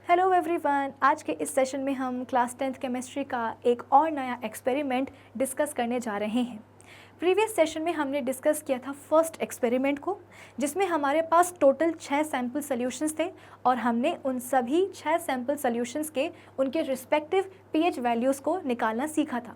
Hello everyone, आज के इस सेशन में हम क्लास 10th केमिस्ट्री का एक और नया एक्सपेरिमेंट डिस्कस करने जा रहे हैं। प्रीवियस सेशन में हमने डिस्कस किया था फर्स्ट एक्सपेरिमेंट को, जिसमें हमारे पास टोटल 6 सैम्पल सॉल्यूशंस थे और हमने उन सभी 6 सैम्पल सॉल्यूशंस के उनके रिस्पेक्टिव पीएच वैल्यूज़ को निकालना सीखा था।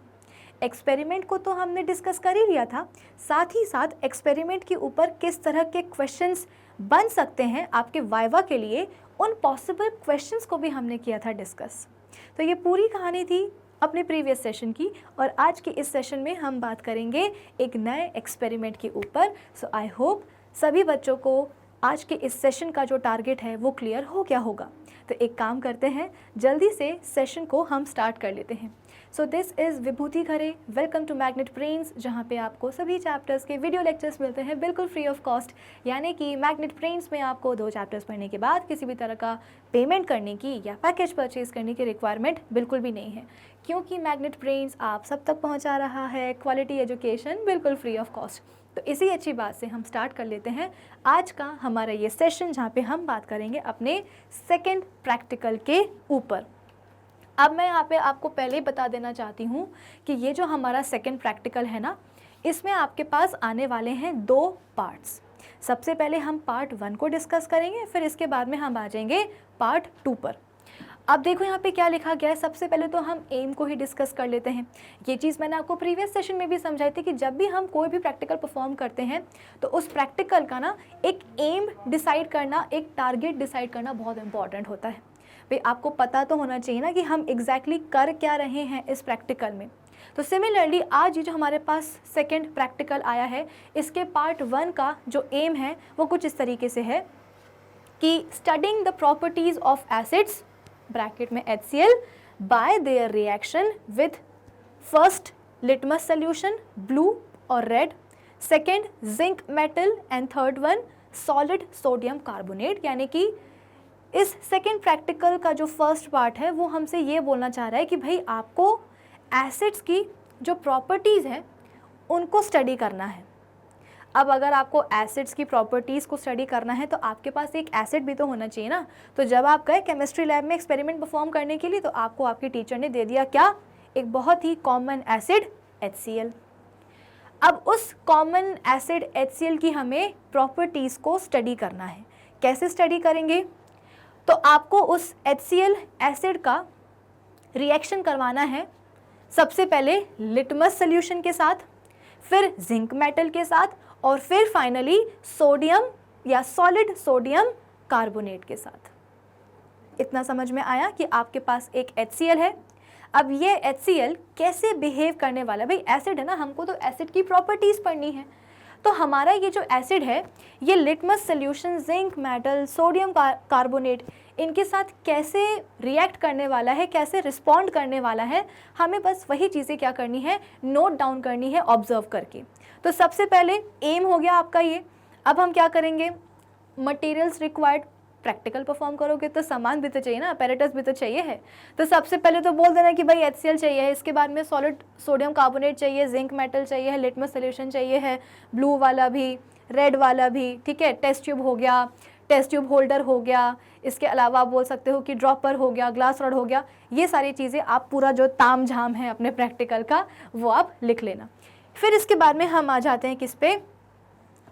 एक्सपेरिमेंट को तो हमने डिस्कस कर ही लिया था, साथ ही साथ एक्सपेरिमेंट के ऊपर किस तरह के क्वेश्चंस बन सकते हैं आपके वाइवा के लिए, उन पॉसिबल क्वेश्चंस को भी हमने किया था डिस्कस। तो ये पूरी कहानी थी अपने प्रीवियस सेशन की, और आज के इस सेशन में हम बात करेंगे एक नए एक्सपेरिमेंट के ऊपर। सो आई होप सभी बच्चों को आज के इस सेशन का जो टारगेट है वो क्लियर हो गया होगा। तो एक काम करते हैं, जल्दी से सेशन को हम स्टार्ट कर लेते हैं। So this is Vibhuti Khare, welcome to Magnet Brains, जहाँ पे आपको सभी चैप्टर्स के वीडियो लेक्चर्स मिलते हैं बिल्कुल फ्री ऑफ कॉस्ट। यानी कि मैग्नेट ब्रेन्स में आपको 2 चैप्टर्स पढ़ने के बाद किसी भी तरह का पेमेंट करने की या पैकेज परचेज करने की रिक्वायरमेंट बिल्कुल भी नहीं है, क्योंकि मैग्नेट ब्रेन्स आप सब तक पहुँचा रहा है क्वालिटी एजुकेशन बिल्कुल फ्री ऑफ कॉस्ट। तो इसी अच्छी बात से हम स्टार्ट कर लेते हैं आज का हमारा ये सेशन, जहाँ पे हम बात करेंगे अपने सेकंड प्रैक्टिकल के ऊपर। अब मैं यहाँ पे आपको पहले ही बता देना चाहती हूँ कि ये जो हमारा सेकंड प्रैक्टिकल है ना, इसमें आपके पास आने वाले हैं 2 पार्ट्स। सबसे पहले हम पार्ट 1 को डिस्कस करेंगे, फिर इसके बाद में हम आ जाएंगे पार्ट 2 पर। अब देखो यहाँ पे क्या लिखा गया है। सबसे पहले तो हम एम को ही डिस्कस कर लेते हैं। ये चीज़ मैंने आपको प्रीवियस सेशन में भी समझाई थी कि जब भी हम कोई भी प्रैक्टिकल परफॉर्म करते हैं तो उस प्रैक्टिकल का ना एक एम डिसाइड करना, एक टारगेट डिसाइड करना बहुत इंपॉर्टेंट होता है। भाई आपको पता तो होना चाहिए ना कि हम एग्जैक्टली कर क्या रहे हैं इस प्रैक्टिकल में। तो सिमिलरली आज ये जो हमारे पास सेकेंड प्रैक्टिकल आया है, इसके पार्ट 1 का जो एम है वो कुछ इस तरीके से है कि studying the properties of acids bracket में HCl by their reaction with first litmus solution blue और red, second zinc metal and third one solid sodium carbonate. यानी कि इस सेकेंड प्रैक्टिकल का जो फर्स्ट पार्ट है वो हमसे ये बोलना चाह रहा है कि भाई आपको एसिड्स की जो प्रॉपर्टीज़ हैं उनको स्टडी करना है। अब अगर आपको एसिड्स की प्रॉपर्टीज़ को स्टडी करना है तो आपके पास एक एसिड भी तो होना चाहिए ना। तो जब आप गए केमिस्ट्री लैब में एक्सपेरिमेंट परफॉर्म करने के लिए तो आपको आपके टीचर ने दे दिया क्या, एक बहुत ही कॉमन एसिड HCl। अब उस कॉमन एसिड HCl की हमें प्रॉपर्टीज़ को स्टडी करना है। कैसे स्टडी करेंगे? तो आपको उस HCl एसिड का रिएक्शन करवाना है सबसे पहले लिटमस सोल्यूशन के साथ, फिर जिंक मेटल के साथ, और फिर फाइनली सोडियम या सॉलिड सोडियम कार्बोनेट के साथ। इतना समझ में आया कि आपके पास एक HCl है। अब ये HCl कैसे बिहेव करने वाला, भाई एसिड है ना, हमको तो एसिड की प्रॉपर्टीज़ पढ़नी है। तो हमारा ये जो एसिड है ये litmus solution, zinc metal, sodium carbonate, इनके साथ कैसे रिएक्ट करने वाला है, कैसे रिस्पॉन्ड करने वाला है, हमें बस वही चीज़ें क्या करनी है, नोट डाउन करनी है ऑब्जर्व करके। तो सबसे पहले एम हो गया आपका ये। अब हम क्या करेंगे, मटेरियल्स रिक्वायर्ड, प्रैक्टिकल परफॉर्म करोगे तो सामान भी तो चाहिए ना, अपैरेटस भी तो चाहिए है। तो सबसे पहले तो बोल देना कि भाई HCl चाहिए है, इसके बाद में सॉलिड सोडियम कार्बोनेट चाहिए, जिंक मेटल चाहिए है, लिटमस सोल्यूशन चाहिए है, ब्लू वाला भी, रेड वाला भी, ठीक है, टेस्ट ट्यूब हो गया, टेस्ट ट्यूब होल्डर हो गया, इसके अलावा आप बोल सकते हो कि ड्रॉपर हो गया, ग्लास रॉड हो गया। ये सारी चीज़ें आप पूरा जो ताम झाम है अपने प्रैक्टिकल का वो आप लिख लेना। फिर इसके बाद में हम आ जाते हैं किस पे,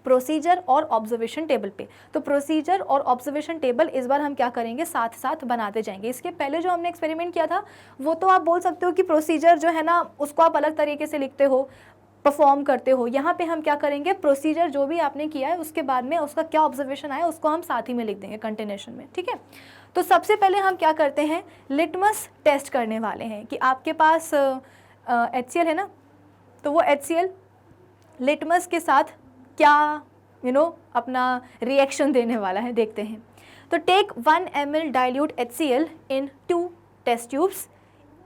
प्रोसीजर और ऑब्जर्वेशन टेबल पे। तो प्रोसीजर और ऑब्जर्वेशन टेबल इस बार हम क्या करेंगे, साथ साथ बनाते जाएंगे। इसके पहले जो हमने एक्सपेरिमेंट किया था वो तो आप बोल सकते हो कि प्रोसीजर जो है ना उसको आप अलग तरीके से लिखते हो, परफॉर्म करते हो। यहाँ पे हम क्या करेंगे, प्रोसीजर जो भी आपने किया है उसके बाद में उसका क्या ऑब्जर्वेशन आया उसको हम साथ ही में लिख देंगे कंटिन्यूएशन में, ठीक है। तो सबसे पहले हम क्या करते हैं, लिटमस टेस्ट करने वाले हैं कि आपके पास HCl है ना, तो वो HCl लिटमस के साथ क्या अपना रिएक्शन देने वाला है, देखते हैं। तो take 1 ml dilute HCl in 2 test tubes,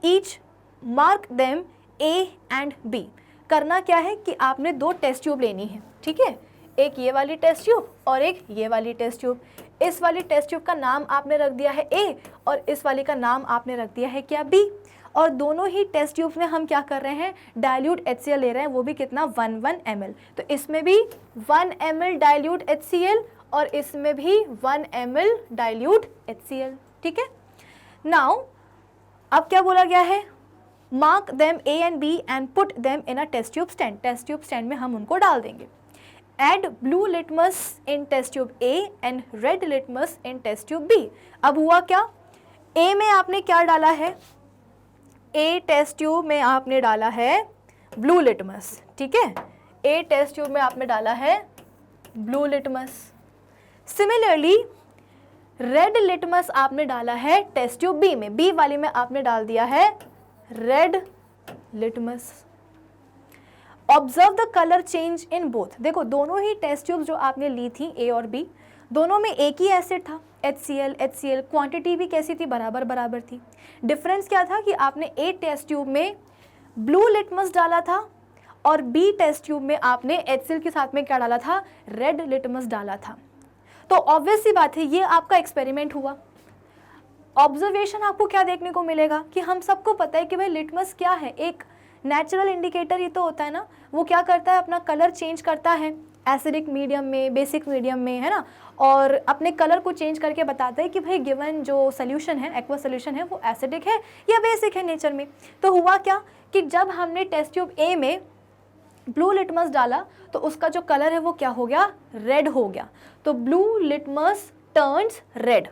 each mark them A and B। करना क्या है कि आपने 2 टेस्ट ट्यूब लेनी है, ठीक है, एक ये वाली टेस्ट ट्यूब और एक ये वाली टेस्ट ट्यूब। इस वाली टेस्ट ट्यूब का नाम आपने रख दिया है A और इस वाली का नाम आपने रख दिया है क्या, B। और दोनों ही टेस्ट ट्यूब्स में हम क्या कर रहे हैं, डाइल्यूट HCl ले रहे हैं, वो भी कितना, 1 ml। तो इसमें भी 1 ml डाइल्यूट HCl और इसमें भी 1 ml डाइल्यूट HCl, ठीक है। नाउ अब क्या बोला गया है, mark them A and B and put them in a test tube stand, test tube stand में हम उनको डाल देंगे। Add blue litmus in test tube A and red litmus in test tube B। अब हुआ क्या, A में आपने क्या डाला है, A टेस्ट ट्यूब में आपने डाला है ब्लू लिटमस, ठीक है, A टेस्ट ट्यूब में आपने डाला है blue litmus. Similarly red litmus आपने डाला है टेस्ट ट्यूब बी में, बी वाली में आपने डाल दिया है red litmus. Observe the colour change in both. देखो दोनों ही टेस्ट ट्यूब्स जो आपने ली थी ए और बी, दोनों में एक ही एसिड था HCl, क्वांटिटी भी कैसी थी, बराबर बराबर थी। डिफरेंस क्या था कि आपने ए टेस्ट ट्यूब में ब्लू लिटमस डाला था और बी टेस्ट ट्यूब में आपने HCl के साथ में क्या डाला था, रेड लिटमस डाला था। तो ऑब्वियस सी बात है ये आपका एक्सपेरिमेंट हुआ। ऑब्जर्वेशन आपको क्या देखने को मिलेगा कि हम सबको पता है कि भाई लिटमस क्या है, एक नेचुरल इंडिकेटर ही तो होता है ना, वो क्या करता है अपना कलर चेंज करता है एसिडिक मीडियम में, बेसिक मीडियम में, है ना, और अपने कलर को चेंज करके बताता है कि भाई गिवन जो सोल्यूशन है, एक्वा सोल्यूशन है, वो एसिडिक है या बेसिक है नेचर में। तो हुआ क्या कि जब हमने टेस्ट ट्यूब ए में ब्लू लिटमस डाला तो उसका जो कलर है वो क्या हो गया, रेड हो गया। तो ब्लू लिटमस टर्न्स रेड,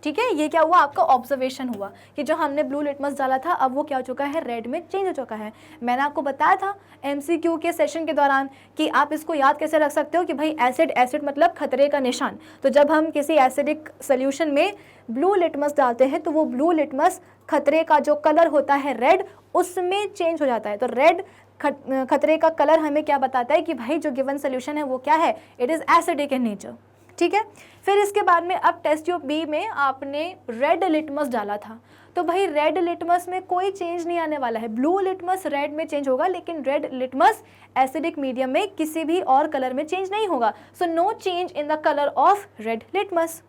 ठीक है, ये क्या हुआ, आपका ऑब्जर्वेशन हुआ कि जो हमने ब्लू लिटमस डाला था अब वो क्या हो चुका है, रेड में चेंज हो चुका है। मैंने आपको बताया था MCQ के सेशन के दौरान कि आप इसको याद कैसे रख सकते हो कि भाई एसिड, एसिड मतलब खतरे का निशान। तो जब हम किसी एसिडिक सोल्यूशन में ब्लू लिटमस डालते हैं तो वो ब्लू लिटमस खतरे का जो कलर होता है रेड, उसमें चेंज हो जाता है। तो रेड खतरे का कलर हमें क्या बताता है कि भाई जो गिवन सोल्यूशन है वो क्या है, it is acidic in nature, ठीक है। फिर इसके बाद में अब टेस्ट ट्यूब बी में आपने रेड लिटमस डाला था, तो भाई रेड लिटमस में कोई चेंज नहीं आने वाला है, ब्लू लिटमस रेड में चेंज होगा लेकिन रेड लिटमस एसिडिक मीडियम में किसी भी और कलर में चेंज नहीं होगा। So no change in the colour of red litmus.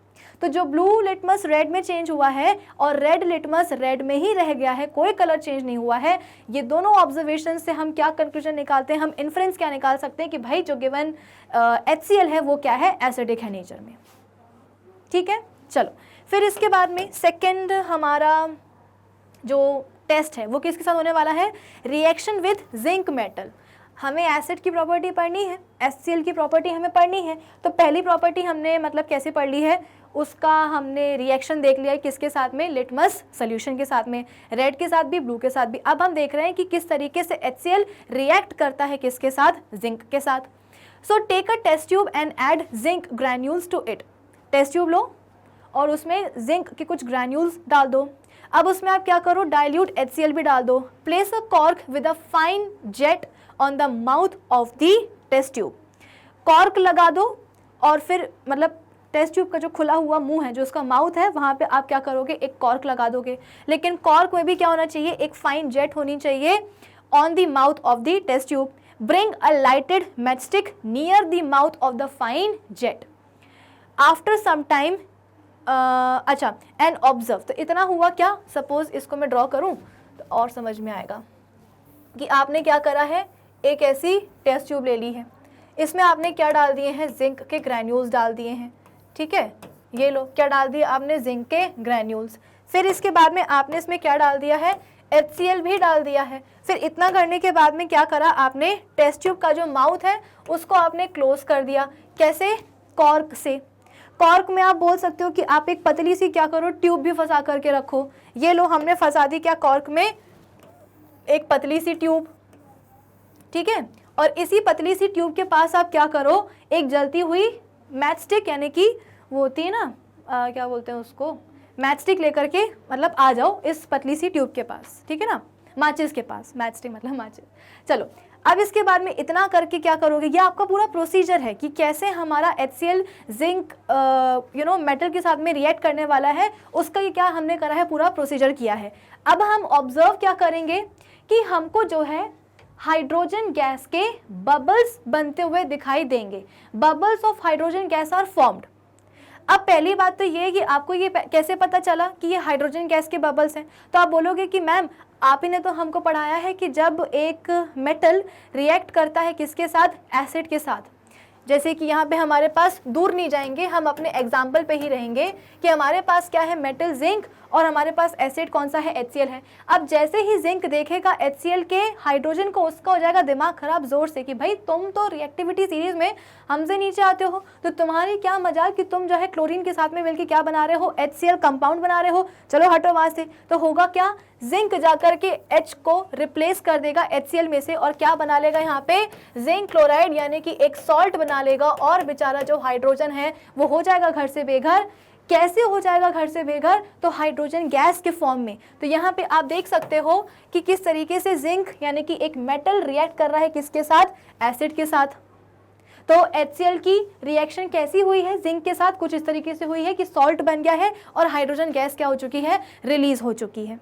तो जो ब्लू लिटमस रेड में चेंज हुआ है और रेड लिटमस रेड में ही रह गया है, कोई कलर चेंज नहीं हुआ है। ये दोनों ऑब्जर्वेशन से हम क्या कंक्लूजन निकालते हैं, हम इन्फ्रेंस क्या निकाल सकते हैं कि भाई जो गिवन HCl है वो क्या है, एसिडिक है नेचर में, ठीक है। चलो फिर इसके बाद में सेकेंड हमारा जो टेस्ट है वो किसके साथ होने वाला है, रिएक्शन विथ जिंक मेटल। हमें एसिड की प्रॉपर्टी पढ़नी है, HCl की प्रॉपर्टी हमें पढ़नी है। तो पहली प्रॉपर्टी हमने मतलब कैसे पढ़ ली है, उसका हमने रिएक्शन देख लिया है किसके साथ में, लिटमस सोल्यूशन के साथ में, रेड के साथ भी, ब्लू के साथ भी। अब हम देख रहे हैं कि किस तरीके से HCl रिएक्ट करता है किसके साथ, जिंक के साथ। So take a test tube and add zinc granules to it. Test tube लो और उसमें जिंक के कुछ ग्रैन्यूल्स डाल दो। अब उसमें आप क्या करो, डाइल्यूट HCl भी डाल दो। Place a cork with a fine jet on the mouth of the test tube. Cork लगा दो और फिर मतलब टेस्ट ट्यूब का जो खुला हुआ मुंह है, जो उसका माउथ है, वहाँ पे आप क्या करोगे, एक कॉर्क लगा दोगे। लेकिन कॉर्क में भी क्या होना चाहिए, एक फाइन जेट होनी चाहिए on the mouth of the test tube. Bring a lighted matchstick near the mouth of the fine jet after some time. अच्छा, एंड ऑब्जर्व। तो इतना हुआ क्या, सपोज इसको मैं ड्रॉ करूँ तो और समझ में आएगा कि आपने क्या करा है, एक ऐसी टेस्ट ट्यूब ले ली है, इसमें आपने क्या डाल दिए हैं, जिंक के ग्रैन्यूल्स डाल दिए हैं, ठीक है। ये लो क्या डाल दिया आपने, जिंक के ग्रैन्यूल्स। फिर इसके बाद में आपने इसमें क्या डाल दिया है, HCl भी डाल दिया है। फिर इतना करने के बाद में क्या करा आपने, टेस्ट ट्यूब का जो माउथ है उसको आपने क्लोज कर दिया। कैसे, कॉर्क से। कॉर्क में आप बोल सकते हो कि आप एक पतली सी क्या करो, ट्यूब भी फंसा करके रखो। ये लो हमने फंसा दी क्या, कॉर्क में एक पतली सी ट्यूब, ठीक है। और इसी पतली सी ट्यूब के पास आप क्या करो, एक जलती हुई मैच स्टिक, यानी कि वो होती है ना क्या बोलते हैं उसको, मैच स्टिक लेकर के मतलब आ जाओ इस पतली सी ट्यूब के पास, ठीक है ना, माचिस के पास, मैच स्टिक मतलब माचिस। चलो अब इसके बाद में इतना करके क्या करोगे, ये आपका पूरा प्रोसीजर है कि कैसे हमारा HCl जिंक मेटल के साथ में रिएक्ट करने वाला है, उसका ये क्या हमने करा है, पूरा प्रोसीजर किया है। अब हम ऑब्जर्व क्या करेंगे कि हमको जो है हाइड्रोजन गैस के बबल्स बनते हुए दिखाई देंगे। Bubbles of hydrogen gas are formed. अब पहली बात तो ये है कि आपको ये कैसे पता चला कि ये हाइड्रोजन गैस के बबल्स हैं। तो आप बोलोगे कि मैम आप ही ने तो हमको पढ़ाया है कि जब एक मेटल रिएक्ट करता है किसके साथ, एसिड के साथ। जैसे कि यहाँ पे हमारे पास दूर नहीं जाएंगे, हम अपने एग्जाम्पल पे ही रहेंगे कि हमारे पास क्या है, मेटल जिंक और हमारे पास एसिड कौन सा है, HCl है। अब जैसे ही जिंक देखेगा HCl के हाइड्रोजन को, उसका हो जाएगा दिमाग खराब जोर से कि भाई तुम तो रिएक्टिविटी सीरीज में हमसे नीचे आते हो, तो तुम्हारी क्या मजाल कि तुम जो है क्लोरीन के साथ में मिलकर क्या बना रहे हो, HCl कंपाउंड बना रहे हो, चलो हटो वहां से। तो होगा क्या, जिंक जाकर के H को रिप्लेस कर देगा HCl में से और क्या बना लेगा यहाँ पे, जिंक क्लोराइड यानी कि एक सॉल्ट बना लेगा, और बेचारा जो हाइड्रोजन है वो हो जाएगा घर से बेघर। कैसे हो जाएगा घर से बेघर, तो हाइड्रोजन गैस के फॉर्म में। तो यहाँ पे आप देख सकते हो कि किस तरीके से जिंक यानी कि एक मेटल रिएक्ट कर रहा है किसके साथ, एसिड के साथ। तो HCl की रिएक्शन कैसी हुई है जिंक के साथ, कुछ इस तरीके से हुई है कि सॉल्ट बन गया है और हाइड्रोजन गैस क्या हो चुकी है, रिलीज हो चुकी है।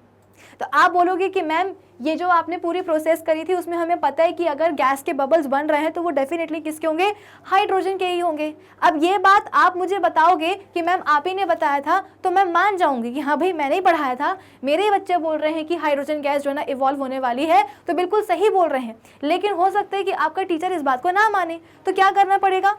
तो आप बोलोगे कि मैम ये जो आपने पूरी प्रोसेस करी थी उसमें हमें पता है कि अगर गैस के बबल्स बन रहे हैं तो वो डेफिनेटली किसके होंगे, हाइड्रोजन के ही होंगे। अब ये बात आप मुझे बताओगे कि मैम आप ही ने बताया था, तो मैं मान जाऊंगी कि हाँ भाई मैंने ही पढ़ाया था, मेरे ही बच्चे बोल रहे हैं कि हाइड्रोजन गैस जो है ना इवॉल्व होने वाली है, तो बिल्कुल सही बोल रहे हैं। लेकिन हो सकता है कि आपका टीचर इस बात को ना माने, तो क्या करना पड़ेगा,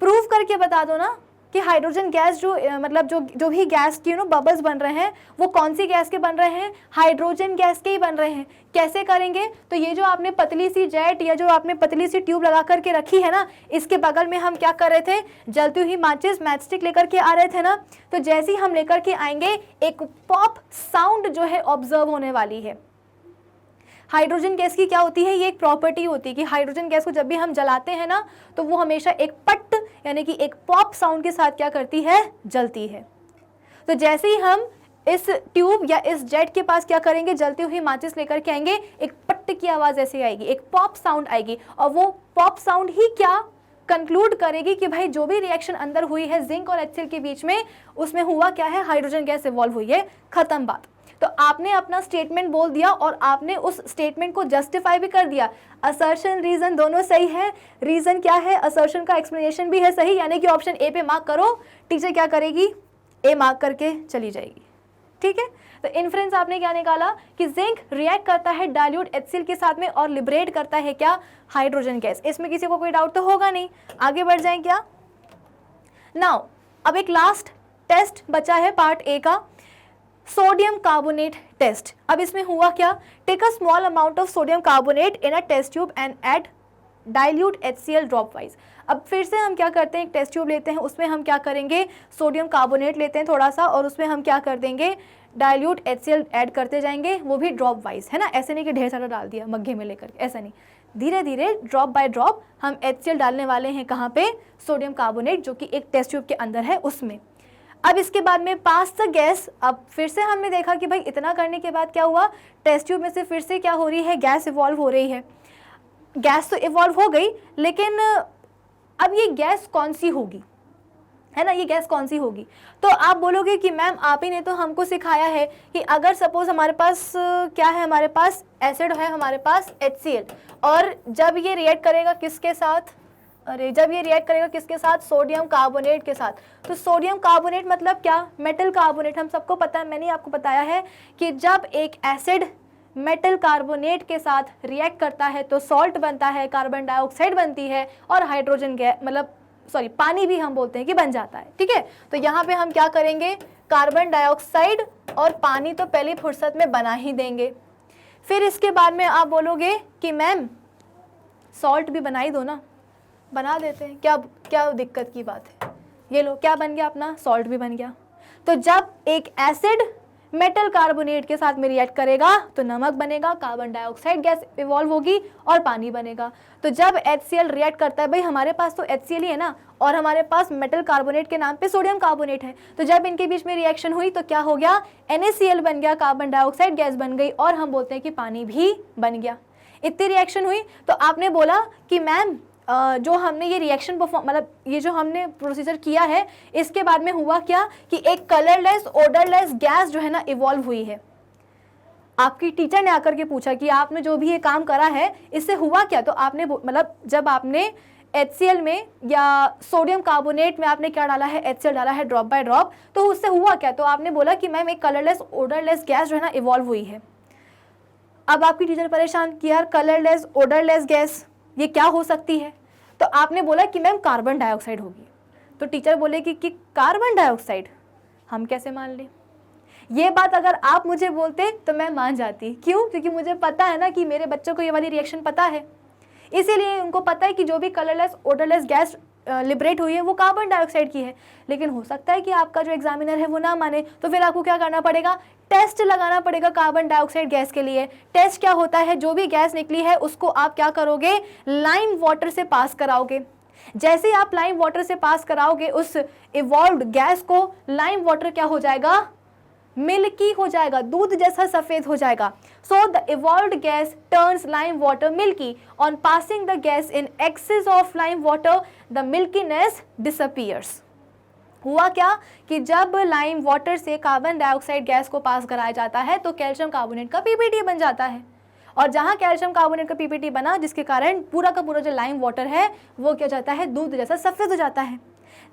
प्रूव करके बता दो ना कि हाइड्रोजन गैस जो मतलब जो भी गैस की बबल्स बन रहे हैं वो कौन सी गैस के बन रहे हैं, हाइड्रोजन गैस के ही बन रहे हैं। कैसे करेंगे, तो ये जो आपने पतली सी जेट या जो आपने पतली सी ट्यूब लगा करके रखी है ना, इसके बगल में हम क्या कर रहे थे, जलती हुई माचिस मैचस्टिक लेकर के आ रहे थे ना। तो जैसे ही हम लेकर के आएंगे एक पॉप साउंड जो है ऑब्जर्व होने वाली है। हाइड्रोजन गैस की क्या होती है, ये एक प्रॉपर्टी होती है कि हाइड्रोजन गैस को जब भी हम जलाते हैं ना तो वो हमेशा एक पट यानी कि एक पॉप साउंड के साथ क्या करती है, जलती है। तो जैसे ही हम इस ट्यूब या इस जेट के पास क्या करेंगे, जलती हुई माचिस लेकर के आएंगे, एक पट की आवाज ऐसे आएगी, एक पॉप साउंड आएगी, और वो पॉप साउंड ही क्या कंक्लूड करेगी कि भाई जो भी रिएक्शन अंदर हुई है जिंक और HCl के बीच में, उसमें हुआ क्या है, हाइड्रोजन गैस इवॉल्व हुई है, खत्म बात। तो आपने अपना स्टेटमेंट बोल दिया और आपने उस स्टेटमेंट को जस्टिफाई भी कर दिया। असर्शन रीजन दोनों सही है, रीजन क्या है, असर्शन का एक्सप्लेनेशन भी है सही, यानी कि ऑप्शन ए पे मार्क करो। टीचर क्या करेगी, ए मार्क करके चली जाएगी। ठीक है, तो इन्फ्रेंस आपने क्या निकाला कि जिंक रिएक्ट करता है डाइल्यूट HCl के साथ में और लिबरेट करता है क्या, हाइड्रोजन गैस। इसमें किसी को कोई डाउट तो होगा नहीं, आगे बढ़ जाए क्या। नाउ अब एक लास्ट टेस्ट बचा है पार्ट ए का, सोडियम कार्बोनेट टेस्ट। अब इसमें हुआ क्या, take a small amount of sodium carbonate in a test tube and add dilute HCl dropwise. अब फिर से हम क्या करते हैं, एक टेस्ट ट्यूब लेते हैं, उसमें हम क्या करेंगे, सोडियम कार्बोनेट लेते हैं थोड़ा सा, और उसमें हम क्या कर देंगे, डाइल्यूट HCl ऐड करते जाएंगे, वो भी ड्रॉप वाइज, है ना। ऐसे नहीं कि ढेर सारा डाल दिया मग्घे में लेकर, ऐसा नहीं, धीरे धीरे ड्रॉप बाय ड्रॉप हम HCl डालने वाले हैं। कहाँ पे, सोडियम कार्बोनेट जो कि एक टेस्ट ट्यूब के अंदर है उसमें। अब इसके बाद में पास द गैस, अब फिर से हमने देखा कि भाई इतना करने के बाद क्या हुआ, टेस्ट ट्यूब में से फिर से क्या हो रही है, गैस इवॉल्व हो रही है। गैस तो इवॉल्व हो गई, लेकिन अब ये गैस कौन सी होगी, है ना, ये गैस कौन सी होगी। तो आप बोलोगे कि मैम आप ही ने तो हमको सिखाया है कि अगर सपोज हमारे पास क्या है, हमारे पास एसिड है, हमारे पास HCl, और जब ये रिएक्ट करेगा किसके साथ, जब ये रिएक्ट करेगा किसके साथ, सोडियम कार्बोनेट के साथ। तो सोडियम कार्बोनेट मतलब क्या, मेटल कार्बोनेट। हम सबको पता है, मैंने आपको बताया है कि जब एक एसिड मेटल कार्बोनेट के साथ रिएक्ट करता है तो सॉल्ट बनता है, कार्बन डाइऑक्साइड बनती है, और हाइड्रोजन गैस मतलब सॉरी पानी भी हम बोलते हैं कि बन जाता है। ठीक है, तो यहाँ पे हम क्या करेंगे, कार्बन डाइऑक्साइड और पानी तो पहली फुर्सत में बना ही देंगे। फिर इसके बाद में आप बोलोगे कि मैम सॉल्ट भी बना ही दो ना, बना देते हैं, क्या दिक्कत की बात है। ये लो क्या बन गया अपना, सॉल्ट भी बन गया। तो जब एक एसिड मेटल कार्बोनेट के साथ में रिएक्ट करेगा तो नमक बनेगा, कार्बन डाइऑक्साइड गैस इवॉल्व होगी और पानी बनेगा। तो जब HCl रिएक्ट करता है, भाई हमारे पास तो HCl ही है ना, और हमारे पास मेटल कार्बोनेट के नाम पे सोडियम कार्बोनेट है, तो जब इनके बीच में रिएक्शन हुई तो क्या हो गया, NaCl बन गया, कार्बन डाइऑक्साइड गैस बन गई, और हम बोलते हैं कि पानी भी बन गया। इतनी रिएक्शन हुई। तो आपने बोला कि मैम जो हमने ये रिएक्शन परफॉर्म मतलब ये जो हमने प्रोसीजर किया है, इसके बाद में हुआ क्या कि एक कलरलेस ओडरलेस गैस जो है ना इवॉल्व हुई है। आपकी टीचर ने आकर के पूछा कि आपने जो भी ये काम करा है इससे हुआ क्या, तो आपने मतलब जब आपने HCl में या सोडियम कार्बोनेट में आपने क्या डाला है, HCl डाला है ड्रॉप बाय ड्रॉप, तो उससे हुआ क्या, तो आपने बोला कि मैम एक कलरलेस ओडरलेस गैस जो है ना इवॉल्व हुई है। अब आपकी टीचर परेशान कि यार कलरलेस ओडरलेस गैस ये क्या हो सकती है, तो आपने बोला कि मैम कार्बन डाइऑक्साइड होगी। तो टीचर बोलेगी कि कार्बन डाइऑक्साइड हम कैसे मान लें, ये बात अगर आप मुझे बोलते तो मैं मान जाती। क्यों? क्योंकि मुझे पता है ना कि मेरे बच्चों को ये वाली रिएक्शन पता है, इसीलिए उनको पता है कि जो भी कलरलेस ओडरलेस गैस लिबरेट हुई है वो कार्बन डाइऑक्साइड की है। लेकिन हो सकता है कि आपका जो एग्जामिनर है वो ना माने, तो फिर आपको क्या करना पड़ेगा? टेस्ट लगाना पड़ेगा कार्बन डाइऑक्साइड गैस के लिए। टेस्ट क्या होता है? जो भी गैस निकली है उसको आप क्या करोगे? लाइम वाटर से पास कराओगे। जैसे ही आप लाइम वाटर से पास कराओगे उस इवॉल्व्ड गैस को, लाइम वाटर क्या हो जाएगा? मिल्की हो जाएगा, दूध जैसा सफेद हो जाएगा। So the evolved gas turns lime water milky. On passing the gas in excess of lime water the milkiness disappears. हुआ क्या कि जब लाइम वाटर से कार्बन डाइऑक्साइड गैस को पास कराया जाता है तो कैल्शियम कार्बोनेट का पीपीटी बन जाता है, और जहां कैल्शियम कार्बोनेट का पीपीटी बना, जिसके कारण पूरा का पूरा जो लाइम वाटर है वो क्या जाता है? दूध जैसा सफेद हो जाता है।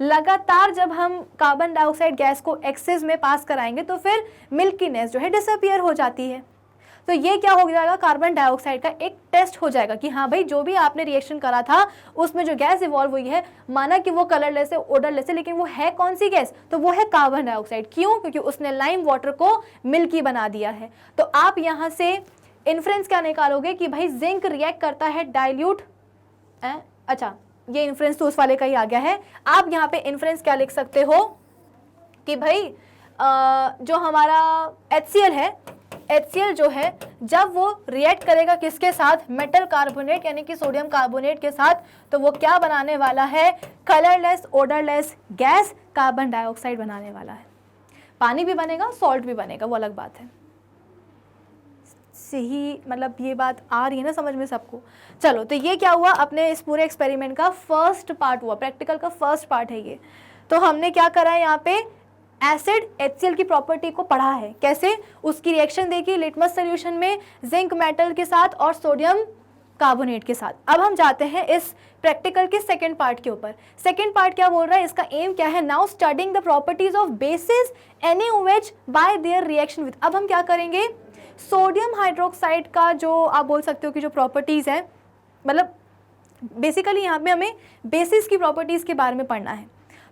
लगातार जब हम कार्बन डाइऑक्साइड गैस को एक्सेस में पास कराएंगे तो फिर मिल्कीनेस जो है डिसअपीयर हो जाती है। तो ये क्या हो जाएगा? कार्बन डाइऑक्साइड का एक टेस्ट हो जाएगा कि हाँ भाई, जो भी आपने रिएक्शन करा था उसमें जो गैस इवॉल्व हुई है, माना कि वो कलरलेस है, ओडरलेस है, लेकिन वो है कौन सी गैस? तो वो है कार्बन डाइऑक्साइड। क्यों? क्योंकि उसने लाइम वाटर को मिल्की बना दिया है। तो आप यहाँ से इन्फ्रेंस क्या निकालोगे कि भाई जिंक रिएक्ट करता है डाइल्यूट, अच्छा ये इन्फ्रेंस तो उस वाले का ही आ गया है। आप यहाँ पे इन्फ्रेंस क्या लिख सकते हो कि भाई जो हमारा HCl है, HCl जो है जब वो रिएक्ट करेगा किसके साथ? मेटल कार्बोनेट यानी कि सोडियम कार्बोनेट के साथ, तो वो क्या बनाने वाला है? Colourless odourless gas carbon dioxide बनाने वाला है। पानी भी बनेगा, सॉल्ट भी बनेगा, वो अलग बात है। सही मतलब ये बात आ रही है ना समझ में सबको? चलो, तो ये क्या हुआ? अपने इस पूरे एक्सपेरिमेंट का फर्स्ट पार्ट हुआ, प्रैक्टिकल का फर्स्ट पार्ट है ये। तो हमने क्या करा है यहाँ पे? एसिड HCl की प्रॉपर्टी को पढ़ा है। कैसे? उसकी रिएक्शन देखी लिटमस सोल्यूशन में जिंक मेटल के साथ और सोडियम कार्बोनेट के साथ। अब हम जाते हैं इस प्रैक्टिकल के सेकंड पार्ट के ऊपर। सेकंड पार्ट क्या बोल रहा है? इसका एम क्या है? Now studying the properties of basis NaOH bye their reaction with. अब हम क्या करेंगे? सोडियम हाइड्रोक्साइड का जो आप बोल सकते हो कि जो प्रॉपर्टीज़ है, मतलब बेसिकली यहाँ पे हमें बेसिस की प्रॉपर्टीज़ के बारे में पढ़ना है।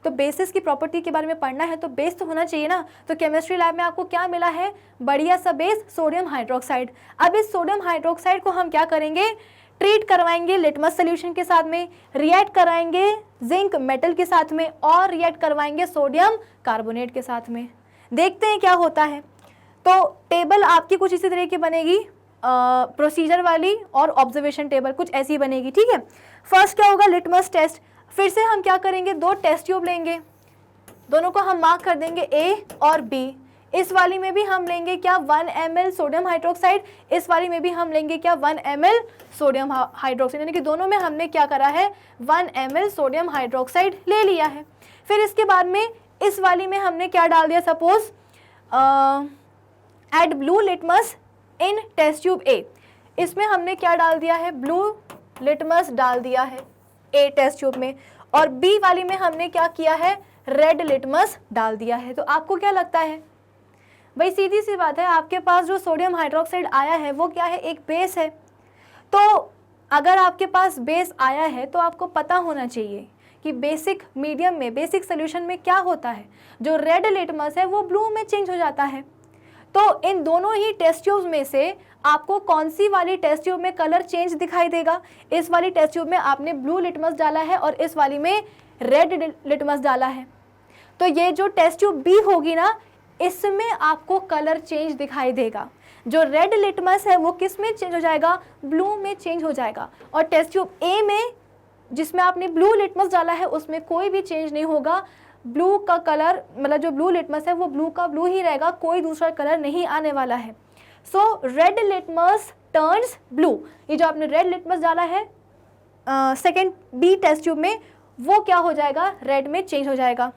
तो बेसिस की प्रॉपर्टी के बारे में पढ़ना है तो बेस तो होना चाहिए ना। तो केमिस्ट्री लैब में आपको क्या मिला है? बढ़िया सा बेस, सोडियम हाइड्रोक्साइड। अब इस सोडियम हाइड्रोक्साइड को हम क्या करेंगे? ट्रीट करवाएंगे लिटमस सोल्यूशन के साथ में, रिएक्ट कराएंगे जिंक मेटल के साथ में, और रिएक्ट करवाएंगे सोडियम कार्बोनेट के साथ में। देखते हैं क्या होता है। तो टेबल आपकी कुछ इसी तरह की बनेगी, प्रोसीजर वाली और ऑब्जर्वेशन टेबल कुछ ऐसी बनेगी, ठीक है। फर्स्ट क्या होगा? Litmus test. फिर से हम क्या करेंगे? 2 टेस्ट ट्यूब लेंगे, दोनों को हम मार्क कर देंगे A और B। इस वाली में भी हम लेंगे क्या? 1 ml सोडियम हाइड्रोक्साइड। इस वाली में भी हम लेंगे क्या? 1 ml सोडियम हाइड्रोक्साइड। यानी कि दोनों में हमने क्या करा है? 1 ml सोडियम हाइड्रोक्साइड ले लिया है। फिर इसके बाद में इस वाली में हमने क्या डाल दिया? Suppose add blue litmus in test tube A। इसमें हमने क्या डाल दिया है? ब्लू लिटमस डाल दिया है A टेस्ट ट्यूब में, और B वाली में हमने क्या किया है? रेड लिटमस डाल दिया है। तो आपको क्या लगता है भाई? सीधी सी बात है, आपके पास जो सोडियम हाइड्रोक्साइड आया है वो क्या है? एक बेस है। तो अगर आपके पास बेस आया है तो आपको पता होना चाहिए कि बेसिक मीडियम में, बेसिक सोल्यूशन में क्या होता है? जो रेड लिटमस है वो ब्लू में चेंज हो जाता है। तो इन दोनों ही टेस्ट ट्यूब्स में से आपको कौन सी वाली टेस्ट ट्यूब में कलर चेंज दिखाई देगा? इस वाली टेस्ट ट्यूब में आपने ब्लू लिटमस डाला है और इस वाली में रेड लिटमस डाला है। तो ये जो टेस्ट ट्यूब B होगी ना, इसमें आपको कलर चेंज दिखाई देगा। जो रेड लिटमस है वो किस में चेंज हो जाएगा? ब्लू में चेंज हो जाएगा। और टेस्ट ट्यूब A में जिसमें आपने ब्लू लिटमस डाला है उसमें कोई भी चेंज नहीं होगा। ब्लू का कलर, मतलब जो ब्लू लिटमस है वो ब्लू का ब्लू ही रहेगा, कोई दूसरा कलर नहीं आने वाला है। सो रेड लिटमस टर्न्स ब्लू। ये जो आपने रेड लिटमस डाला है सेकेंड B टेस्ट ट्यूब में, वो क्या हो जाएगा? रेड में चेंज हो जाएगा,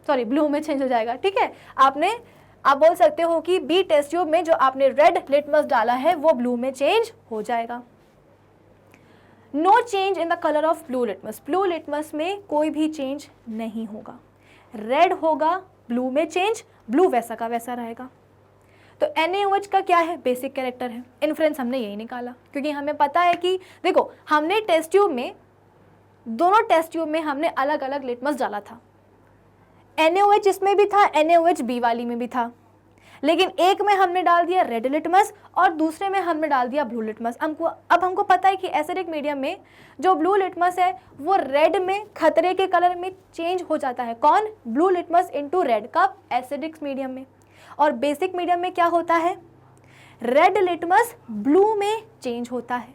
सॉरी ब्लू में चेंज हो जाएगा, ठीक है। आप बोल सकते हो कि B टेस्ट ट्यूब में जो आपने रेड लिटमस डाला है वो ब्लू में चेंज हो जाएगा। No change in the colour of blue litmus. Blue litmus में कोई भी चेंज नहीं होगा। रेड होगा, ब्लू में चेंज, ब्लू वैसा का वैसा रहेगा। तो NaOH का क्या है? बेसिक कैरेक्टर है। इन्फ्रेंस हमने यही निकाला क्योंकि हमें पता है कि देखो, हमने टेस्ट ट्यूब में, दोनों टेस्ट ट्यूब में हमने अलग अलग लिटमस डाला था। NaOH इसमें भी था, NaOH B वाली में भी था, लेकिन एक में हमने डाल दिया रेड लिटमस और दूसरे में हमने डाल दिया ब्लू लिटमस। हमको पता है कि एसिडिक मीडियम में जो ब्लू लिटमस है वो रेड में खतरे के कलर में चेंज हो जाता है। कौन? Blue litmus into red. कब? एसिडिक मीडियम में। और बेसिक मीडियम में क्या होता है? रेड लिटमस ब्लू में चेंज होता है।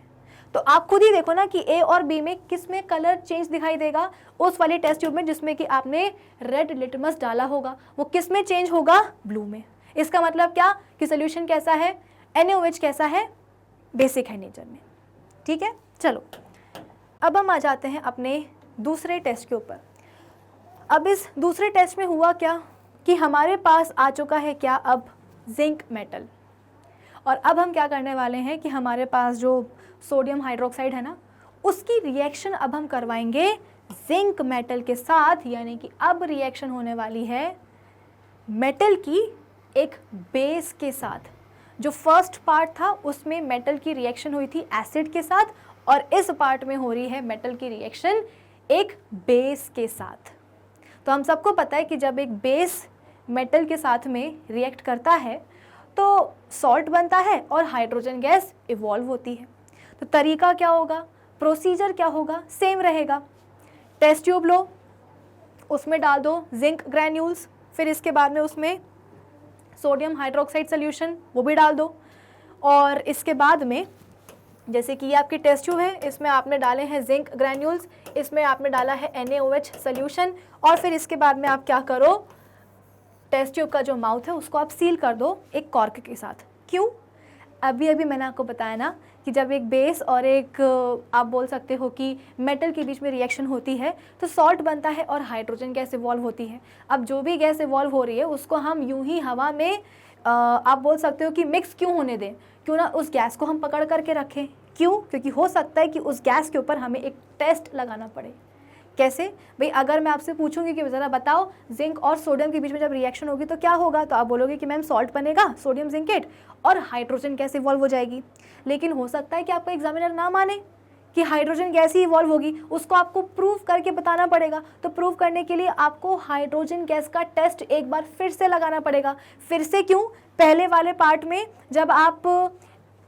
तो आप खुद ही देखो ना कि ए और बी में किस में कलर चेंज दिखाई देगा? उस वाली टेस्ट ट्यूब में जिसमें कि आपने रेड लिटमस डाला होगा, वो किस में चेंज होगा? ब्लू में। इसका मतलब क्या कि सोल्यूशन कैसा है? NaOH कैसा है? बेसिक है नेचर में। ठीक है, चलो अब हम आ जाते हैं अपने दूसरे टेस्ट के ऊपर। अब इस दूसरे टेस्ट में हुआ क्या कि हमारे पास आ चुका है क्या? अब जिंक मेटल। और अब हम क्या करने वाले हैं कि हमारे पास जो सोडियम हाइड्रोक्साइड है ना, उसकी रिएक्शन अब हम करवाएंगे जिंक मेटल के साथ। यानी कि अब रिएक्शन होने वाली है मेटल की एक बेस के साथ। जो फर्स्ट पार्ट था उसमें मेटल की रिएक्शन हुई थी एसिड के साथ, और इस पार्ट में हो रही है मेटल की रिएक्शन एक बेस के साथ। तो हम सबको पता है कि जब एक बेस मेटल के साथ में रिएक्ट करता है तो सॉल्ट बनता है और हाइड्रोजन गैस इवॉल्व होती है। तो तरीका क्या होगा? प्रोसीजर क्या होगा? सेम रहेगा। टेस्ट ट्यूब लो, उसमें डाल दो जिंक ग्रैन्यूल्स, फिर इसके बाद में उसमें सोडियम हाइड्रोक्साइड सोल्यूशन वो भी डाल दो, और इसके बाद में जैसे कि ये आपकी टेस्ट ट्यूब है, इसमें आपने डाले हैं जिंक ग्रैन्यूल्स, इसमें आपने डाला है NaOH सोल्यूशन, और फिर इसके बाद में आप क्या करो? टेस्ट ट्यूब का जो माउथ है उसको आप सील कर दो एक कॉर्क के साथ। क्यों? अभी मैंने आपको बताया ना कि जब एक बेस और एक आप बोल सकते हो कि मेटल के बीच में रिएक्शन होती है तो सॉल्ट बनता है और हाइड्रोजन गैस इवॉल्व होती है। अब जो भी गैस इवॉल्व हो रही है उसको हम यूं ही हवा में आप बोल सकते हो कि मिक्स क्यों होने दें, क्यों ना उस गैस को हम पकड़ करके रखें। क्यों? क्योंकि हो सकता है कि उस गैस के ऊपर हमें एक टेस्ट लगाना पड़े। कैसे भाई? अगर मैं आपसे पूछूंगी कि ज़रा बताओ जिंक और सोडियम के बीच में जब रिएक्शन होगी तो क्या होगा, तो आप बोलोगे कि मैम सॉल्ट बनेगा, सोडियम जिंकेट, और हाइड्रोजन गैस इवॉल्व हो जाएगी। लेकिन हो सकता है कि आपका एग्जामिनर ना माने कि हाइड्रोजन गैस ही इवॉल्व होगी, उसको आपको प्रूव करके बताना पड़ेगा। तो प्रूव करने के लिए आपको हाइड्रोजन गैस का टेस्ट एक बार फिर से लगाना पड़ेगा। फिर से क्यों? पहले वाले पार्ट में जब आप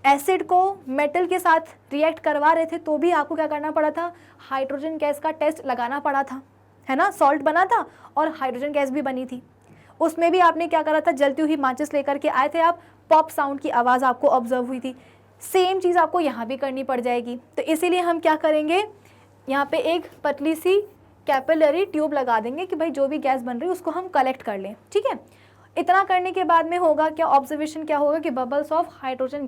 एसिड को मेटल के साथ रिएक्ट करवा रहे थे तो भी आपको क्या करना पड़ा था? हाइड्रोजन गैस का टेस्ट लगाना पड़ा था, है ना? सॉल्ट बना था और हाइड्रोजन गैस भी बनी थी। उसमें भी आपने क्या करा था? जलती हुई माचिस लेकर के आए थे आप, पॉप साउंड की आवाज़ आपको ऑब्जर्व हुई थी। सेम चीज़ आपको यहाँ भी करनी पड़ जाएगी। तो इसीलिए हम क्या करेंगे, यहाँ पे एक पतली सी कैपिलरी ट्यूब लगा देंगे कि भाई जो भी गैस बन रही है उसको हम कलेक्ट कर लें। ठीक है, इतना करने के बाद में होगा क्या? ऑब्जर्वेशन क्या होगा कि bubbles of hydrogen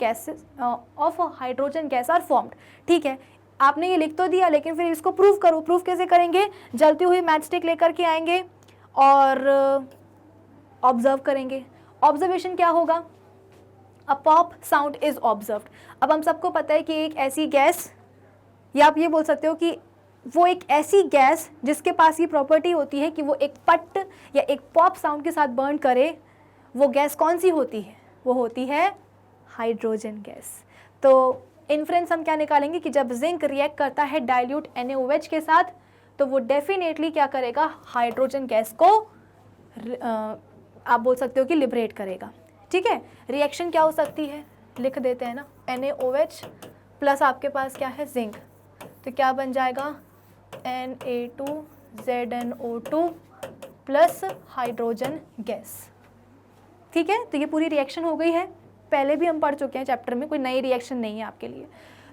gas are formed. ठीक है, आपने ये लिख तो दिया, लेकिन फिर इसको प्रूव करो। प्रूव कैसे करेंगे? जलती हुई मैच स्टिक लेकर के आएंगे और ऑब्जर्व करेंगे। ऑब्जर्वेशन क्या होगा? A pop sound is observed. अब हम सबको पता है कि एक ऐसी गैस, या आप ये बोल सकते हो कि वो एक ऐसी गैस जिसके पास ये प्रॉपर्टी होती है कि वो एक पट या एक पॉप साउंड के साथ बर्न करे, वो गैस कौन सी होती है? वो होती है हाइड्रोजन गैस। तो इन्फ्रेंस हम क्या निकालेंगे कि जब जिंक रिएक्ट करता है डाइल्यूट NaOH के साथ तो वो डेफिनेटली क्या करेगा? हाइड्रोजन गैस को आप बोल सकते हो कि लिबरेट करेगा। ठीक है, रिएक्शन क्या हो सकती है? लिख देते हैं ना, NaOH प्लस आपके पास क्या है? जिंक। तो क्या बन जाएगा? Na2ZnO2 plus hydrogen gas. ठीक है, तो ये पूरी रिएक्शन हो गई है। पहले भी हम पढ़ चुके हैं चैप्टर में, कोई नई रिएक्शन नहीं है आपके लिए।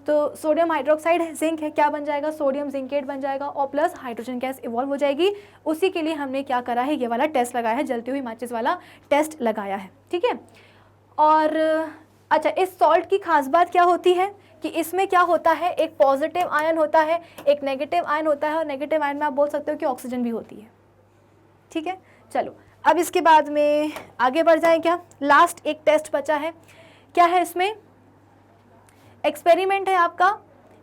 तो सोडियम हाइड्रोक्साइड है, जिंक है, क्या बन जाएगा? सोडियम जिंकेट बन जाएगा और प्लस हाइड्रोजन गैस इवॉल्व हो जाएगी। उसी के लिए हमने क्या करा है? ये वाला टेस्ट लगाया है, जलती हुई माचिस वाला टेस्ट लगाया है। ठीक है, और अच्छा, इस सॉल्ट की खास बात क्या होती है कि इसमें क्या होता है? एक पॉजिटिव आयन होता है, एक नेगेटिव आयन होता है, और नेगेटिव आयन में आप बोल सकते हो कि ऑक्सीजन भी होती है। ठीक है, चलो अब इसके बाद में आगे बढ़ जाएं। क्या लास्ट एक टेस्ट बचा है? क्या है इसमें? एक्सपेरिमेंट है आपका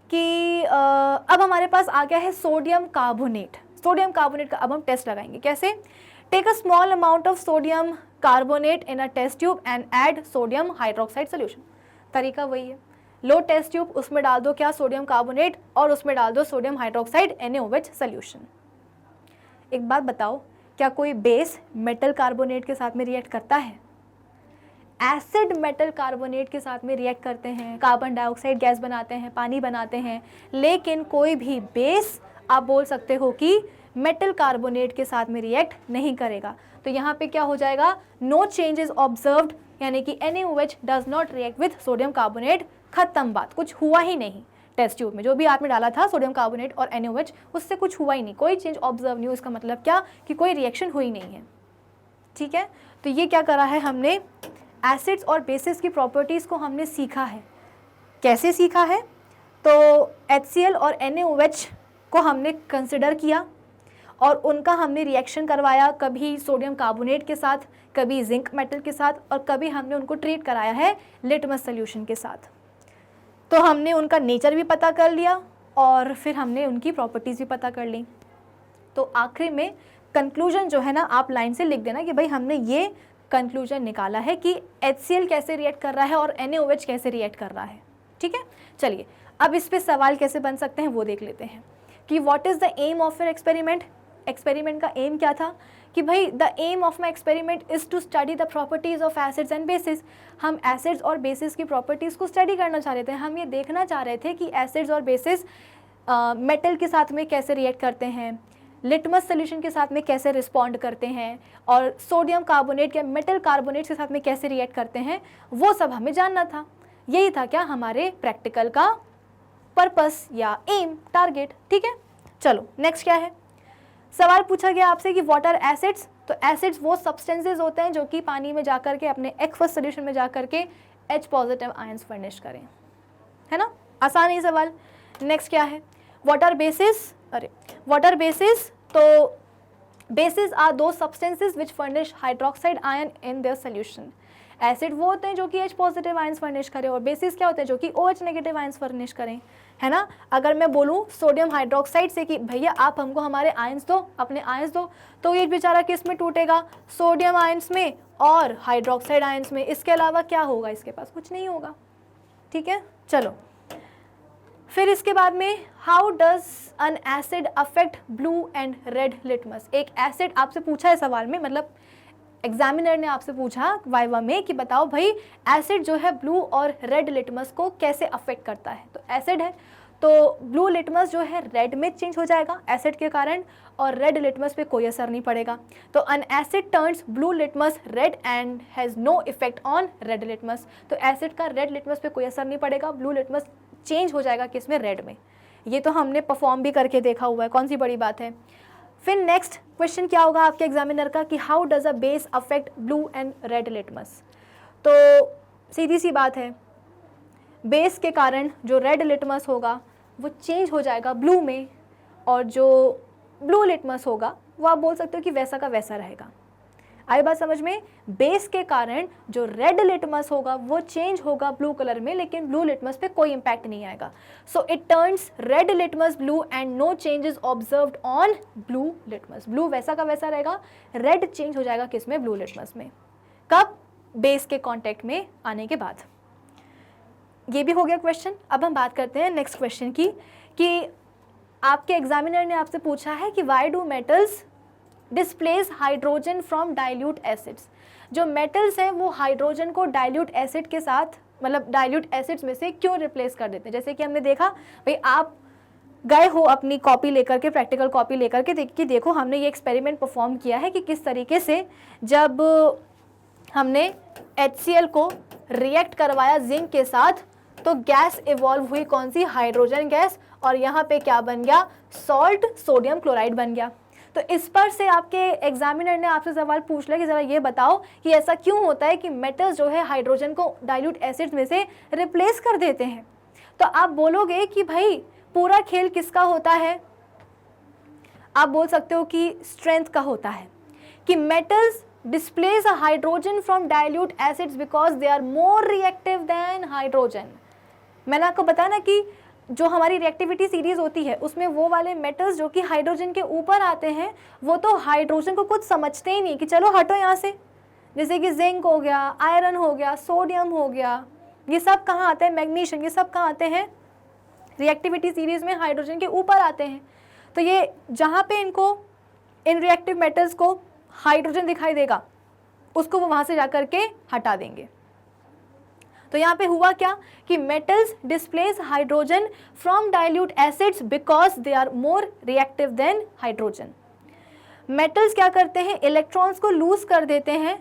कि अब हमारे पास आ गया है सोडियम कार्बोनेट। सोडियम कार्बोनेट का अब हम टेस्ट लगाएंगे। कैसे? Take a small amount of sodium carbonate in a test tube and add sodium hydroxide solution. तरीका वही है, लो टेस्ट ट्यूब, उसमें डाल दो क्या? सोडियम कार्बोनेट, और उसमें डाल दो सोडियम हाइड्रोक्साइड NaOH सोल्यूशन। एक बात बताओ, क्या कोई बेस मेटल कार्बोनेट के साथ में रिएक्ट करता है? एसिड मेटल कार्बोनेट के साथ में रिएक्ट करते हैं, कार्बन डाइऑक्साइड गैस बनाते हैं, पानी बनाते हैं, लेकिन कोई भी बेस आप बोल सकते हो कि मेटल कार्बोनेट के साथ में रिएक्ट नहीं करेगा। तो यहाँ पे क्या हो जाएगा, नो चेंजेस ऑब्जर्व्ड, यानी कि NaOH does not react with sodium carbonate, खत्म बात, कुछ हुआ ही नहीं। टेस्ट ट्यूब में जो भी आपने डाला था सोडियम कार्बोनेट और NaOH, उससे कुछ हुआ ही नहीं, कोई चेंज ऑब्जर्व नहीं हो। इसका मतलब क्या कि कोई रिएक्शन हुई नहीं है। ठीक है, तो ये क्या करा है हमने, एसिड्स और बेसिस की प्रॉपर्टीज़ को हमने सीखा है। कैसे सीखा है, तो HCl और NaOH को हमने कंसिडर किया और उनका हमने रिएक्शन करवाया, कभी सोडियम कार्बोनेट के साथ, कभी जिंक मेटल के साथ, और कभी हमने उनको ट्रीट कराया है लिटमस सोल्यूशन के साथ। तो हमने उनका नेचर भी पता कर लिया और फिर हमने उनकी प्रॉपर्टीज़ भी पता कर ली। तो आखिर में कंक्लूजन जो है ना, आप लाइन से लिख देना कि भाई हमने ये कंक्लूजन निकाला है कि HCl कैसे रिएक्ट कर रहा है और NaOH कैसे रिएक्ट कर रहा है। ठीक है, चलिए अब इस पे सवाल कैसे बन सकते हैं वो देख लेते हैं कि what is the aim of your experiment. Experiment का एम क्या था कि भाई the aim of my experiment is to study the properties of acids and bases. हम एसिड्स और बेसिस की प्रॉपर्टीज़ को स्टडी करना चाह रहे थे। हम ये देखना चाह रहे थे कि एसिड्स और बेसिस मेटल के साथ में कैसे रिएक्ट करते हैं, लिटमस सोल्यूशन के साथ में कैसे रिस्पॉन्ड करते हैं, और सोडियम कार्बोनेट या मेटल कार्बोनेट के साथ में कैसे रिएक्ट करते हैं, वो सब हमें जानना था। यही था क्या हमारे प्रैक्टिकल का पर्पस या एम, टारगेट। ठीक है, चलो नेक्स्ट क्या है, सवाल पूछा गया आपसे कि व्हाट आर एसिड्स। तो एसिड्स वो सब्सटेंसेज होते हैं जो कि पानी में जाकर के अपने एक्वस सोल्यूशन में जाकर के H पॉजिटिव आयंस फर्निश करें, है ना, आसान ही सवाल। नेक्स्ट क्या है, व्हाट आर बेसिस। अरे व्हाट आर बेसिस, तो बेसिस आर दो substances which furnish hydroxide ion in their solution. Acid वो होते हैं जो कि H पॉजिटिव आयंस फर्निश करें, और बेसिस क्या होते हैं जो कि OH नेगेटिव आयंस फर्निश करें, है ना। अगर मैं बोलूँ सोडियम हाइड्रोक्साइड से कि भैया आप हमको हमारे आयंस दो, अपने आयंस दो, तो ये बेचारा किस में टूटेगा, सोडियम आयंस में और हाइड्रोक्साइड आयंस में। इसके अलावा क्या होगा, इसके पास कुछ नहीं होगा। ठीक है, चलो फिर इसके बाद में how does N acid affect blue and red litmus. एक एसिड आपसे पूछा है सवाल में, मतलब एग्जामिनर ने आपसे पूछा वाइवा में कि बताओ भाई एसिड जो है ब्लू और रेड लिटमस को कैसे अफेक्ट करता है। तो एसिड है तो ब्लू लिटमस जो है रेड में चेंज हो जाएगा एसिड के कारण, और रेड लिटमस पे कोई असर नहीं पड़ेगा। तो an acid turns blue litmus red and has no effect on red litmus. तो एसिड का रेड लिटमस पे कोई असर नहीं पड़ेगा, ब्लू लिटमस चेंज हो जाएगा किसमें, रेड में। ये तो हमने परफॉर्म भी करके देखा हुआ है, कौन सी बड़ी बात है। फिर नेक्स्ट क्वेश्चन क्या होगा आपके एग्जामिनर का कि how does a base affect blue and red litmus. तो सीधी सी बात है, बेस के कारण जो रेड लिटमस होगा वो चेंज हो जाएगा ब्लू में, और जो ब्लू लिटमस होगा वो आप बोल सकते हो कि वैसा का वैसा रहेगा। आई बात समझ में, बेस के कारण जो रेड लिटमस होगा वो चेंज होगा ब्लू कलर में, लेकिन ब्लू लिटमस पे कोई इंपैक्ट नहीं आएगा। So it turns red litmus blue and no changes observed on blue litmus. Blue वैसा का वैसा रहेगा, रेड चेंज हो जाएगा किसमें, ब्लू लिटमस में। कब, बेस के कांटेक्ट में आने के बाद। ये भी हो गया क्वेश्चन। अब हम बात करते हैं नेक्स्ट क्वेश्चन की कि आपके एग्जामिनर ने आपसे पूछा है कि why do metals displace hydrogen from dilute acids. जो मेटल्स हैं वो हाइड्रोजन को डाइल्यूट एसिड के साथ, मतलब डाइल्यूट एसिड्स में से क्यों रिप्लेस कर देते हैं। जैसे कि हमने देखा भाई, आप गए हो अपनी कॉपी लेकर के, प्रैक्टिकल कॉपी लेकर के देखो हमने ये एक्सपेरिमेंट परफॉर्म किया है कि किस तरीके से जब हमने HCl को रिएक्ट करवाया जिंक के साथ तो गैस इवॉल्व हुई, कौन सी, हाइड्रोजन गैस, और यहाँ पे क्या बन गया, सॉल्ट, सोडियम क्लोराइड बन गया। तो इस पर से आपके एग्जामिनर ने आपसे सवाल पूछ लिया कि ज़रा ये बताओ कि ऐसा क्यों होता है कि मेटल्स जो है हाइड्रोजन को डाइल्यूट एसिड्स में से रिप्लेस कर देते हैं। तो आप बोलोगे कि भाई पूरा खेल किसका होता है, आप बोल सकते हो कि स्ट्रेंथ का होता है, कि metals displace a hydrogen from dilute acids because they are more reactive than hydrogen। मैंने आपको बताया ना कि जो हमारी रिएक्टिविटी सीरीज होती है उसमें वो वाले मेटल्स जो कि हाइड्रोजन के ऊपर आते हैं वो तो हाइड्रोजन को कुछ समझते ही नहीं कि चलो हटो यहाँ से। जैसे कि जिंक हो गया, आयरन हो गया, सोडियम हो गया, ये सब कहाँ आते हैं, मैग्नीशियम, ये सब कहाँ आते हैं, रिएक्टिविटी सीरीज में हाइड्रोजन के ऊपर आते हैं। तो ये जहाँ पे इनको इन रिएक्टिव मेटल्स को हाइड्रोजन दिखाई देगा उसको वो वहाँ से जाकर के हटा देंगे। तो यहाँ पे हुआ क्या कि metals displace hydrogen from dilute acids because they are more reactive than hydrogen. Metals क्या करते हैं, इलेक्ट्रॉन्स को लूज कर देते हैं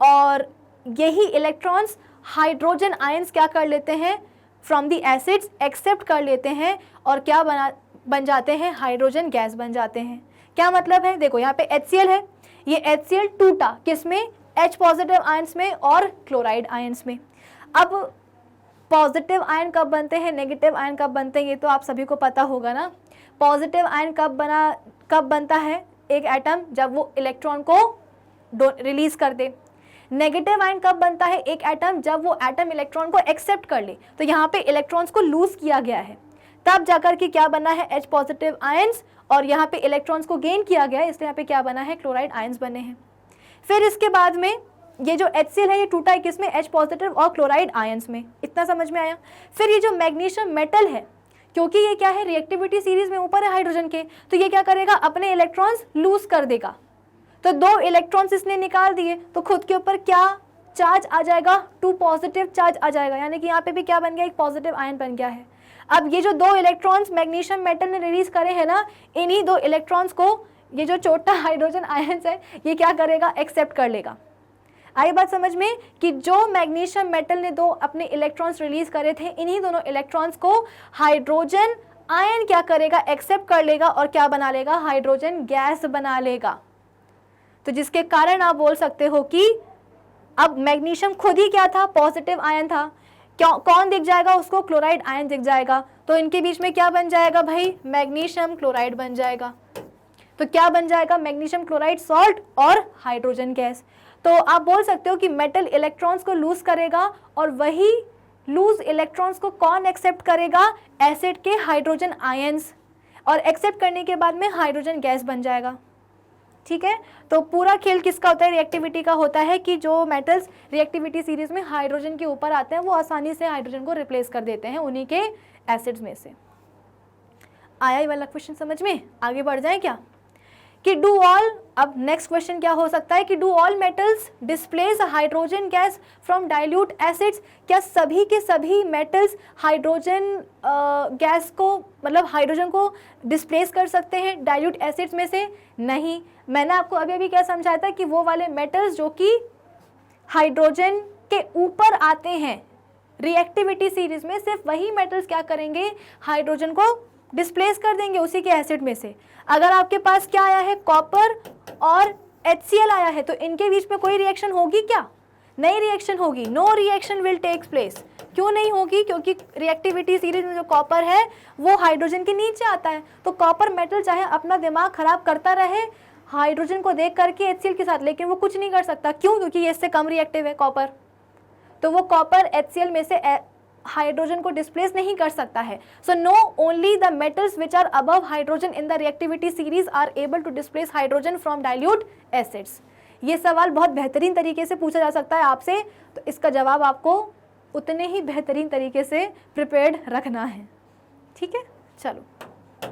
और यही इलेक्ट्रॉन्स हाइड्रोजन आयंस क्या कर लेते हैं, फ्रॉम द एसिड्स एक्सेप्ट कर लेते हैं और क्या बन जाते हैं, हाइड्रोजन गैस बन जाते हैं। क्या मतलब है, देखो यहाँ पे HCl है, ये HCl टूटा किसमें, H पॉजिटिव आयंस में और क्लोराइड आयंस में। अब पॉजिटिव आयन कब बनते हैं, नेगेटिव आयन कब बनते हैं, ये तो आप सभी को पता होगा ना। पॉजिटिव आयन कब बनता है एक एटम, जब वो इलेक्ट्रॉन को रिलीज कर दे। नेगेटिव आयन कब बनता है एक एटम, जब वो एटम इलेक्ट्रॉन को एक्सेप्ट कर ले। तो यहाँ पे इलेक्ट्रॉन्स को लूज किया गया है, तब जाकर के क्या बना है, H पॉजिटिव आयंस, और यहाँ पे इलेक्ट्रॉन्स को गेन किया गया है, इसलिए यहाँ पे क्या बना है, क्लोराइड आयंस बने हैं। फिर इसके बाद में ये जो HCl है ये टूटा है किसमें, H पॉजिटिव और क्लोराइड आयंस में। इतना समझ में आया। फिर ये जो मैग्नीशियम मेटल है, क्योंकि ये क्या है, रिएक्टिविटी सीरीज में ऊपर है हाइड्रोजन के, तो ये क्या करेगा, अपने इलेक्ट्रॉन्स लूज कर देगा। तो 2 इलेक्ट्रॉन्स इसने निकाल दिए, तो खुद के ऊपर क्या चार्ज आ जाएगा, 2 पॉजिटिव चार्ज आ जाएगा, यानी कि यहाँ पे भी क्या बन गया, एक पॉजिटिव आयन बन गया है। अब ये जो 2 इलेक्ट्रॉन्स मैग्नीशियम मेटल ने रिलीज करे हैं ना, इन्हीं 2 इलेक्ट्रॉन्स को ये जो छोटा हाइड्रोजन आयंस है ये क्या करेगा, एक्सेप्ट कर लेगा। आई बात समझ में कि जो मैग्नीशियम मेटल ने 2 अपने इलेक्ट्रॉन्स रिलीज करे थे, इन्हीं दोनों इलेक्ट्रॉन्स को हाइड्रोजन आयन क्या करेगा, एक्सेप्ट कर लेगा और क्या बना लेगा, हाइड्रोजन गैस बना लेगा। तो जिसके कारण आप बोल सकते हो कि अब मैग्नीशियम खुद ही क्या था, पॉजिटिव आयन था, कौन दिख जाएगा उसको, क्लोराइड आयन दिख जाएगा। तो इनके बीच में क्या बन जाएगा भाई, मैग्नीशियम क्लोराइड बन जाएगा। तो क्या बन जाएगा, मैग्नीशियम क्लोराइड सॉल्ट और हाइड्रोजन गैस। तो आप बोल सकते हो कि मेटल इलेक्ट्रॉन्स को लूज करेगा और वही लूज इलेक्ट्रॉन्स को कौन एक्सेप्ट करेगा, एसिड के हाइड्रोजन आयंस, और एक्सेप्ट करने के बाद में हाइड्रोजन गैस बन जाएगा। ठीक है, तो पूरा खेल किसका होता है, रिएक्टिविटी का होता है कि जो मेटल्स रिएक्टिविटी सीरीज में हाइड्रोजन के ऊपर आते हैं वो आसानी से हाइड्रोजन को रिप्लेस कर देते हैं उन्हीं के एसिड्स में से। आया ये वाला क्वेश्चन समझ में, आगे बढ़ जाए क्या, कि डू ऑल, अब नेक्स्ट क्वेश्चन क्या हो सकता है कि do all metals displace hydrogen gas from dilute acids, क्या सभी के सभी मेटल्स हाइड्रोजन गैस को, मतलब हाइड्रोजन को डिस्प्लेस कर सकते हैं डाइल्यूट एसिड्स में से, नहीं। मैंने आपको अभी अभी क्या समझाया था कि वो वाले मेटल्स जो कि हाइड्रोजन के ऊपर आते हैं रिएक्टिविटी सीरीज में, सिर्फ वही मेटल्स क्या करेंगे, हाइड्रोजन को डिस्प्लेस कर देंगे उसी के एसिड में से। अगर आपके पास क्या आया है, कॉपर और HCl आया है, तो इनके बीच में कोई रिएक्शन होगी क्या, नई रिएक्शन होगी, no reaction will take place. क्यों नहीं होगी, क्योंकि रिएक्टिविटी सीरीज में जो कॉपर है वो हाइड्रोजन के नीचे आता है। तो कॉपर मेटल चाहे अपना दिमाग खराब करता रहे हाइड्रोजन को देख करके HCl के साथ, लेकिन वो कुछ नहीं कर सकता। क्यों, क्योंकि ये इससे कम रिएक्टिव है कॉपर, तो वो कॉपर HCl में से हाइड्रोजन को डिस्प्लेस नहीं कर सकता है। So no, only the metals which are above hydrogen in the reactivity series are able to displace hydrogen from dilute acids. ये सवाल बहुत बेहतरीन तरीके से पूछा जा सकता है आपसे, तो इसका जवाब आपको उतने ही बेहतरीन तरीके से प्रिपेयर्ड रखना है। ठीक है, चलो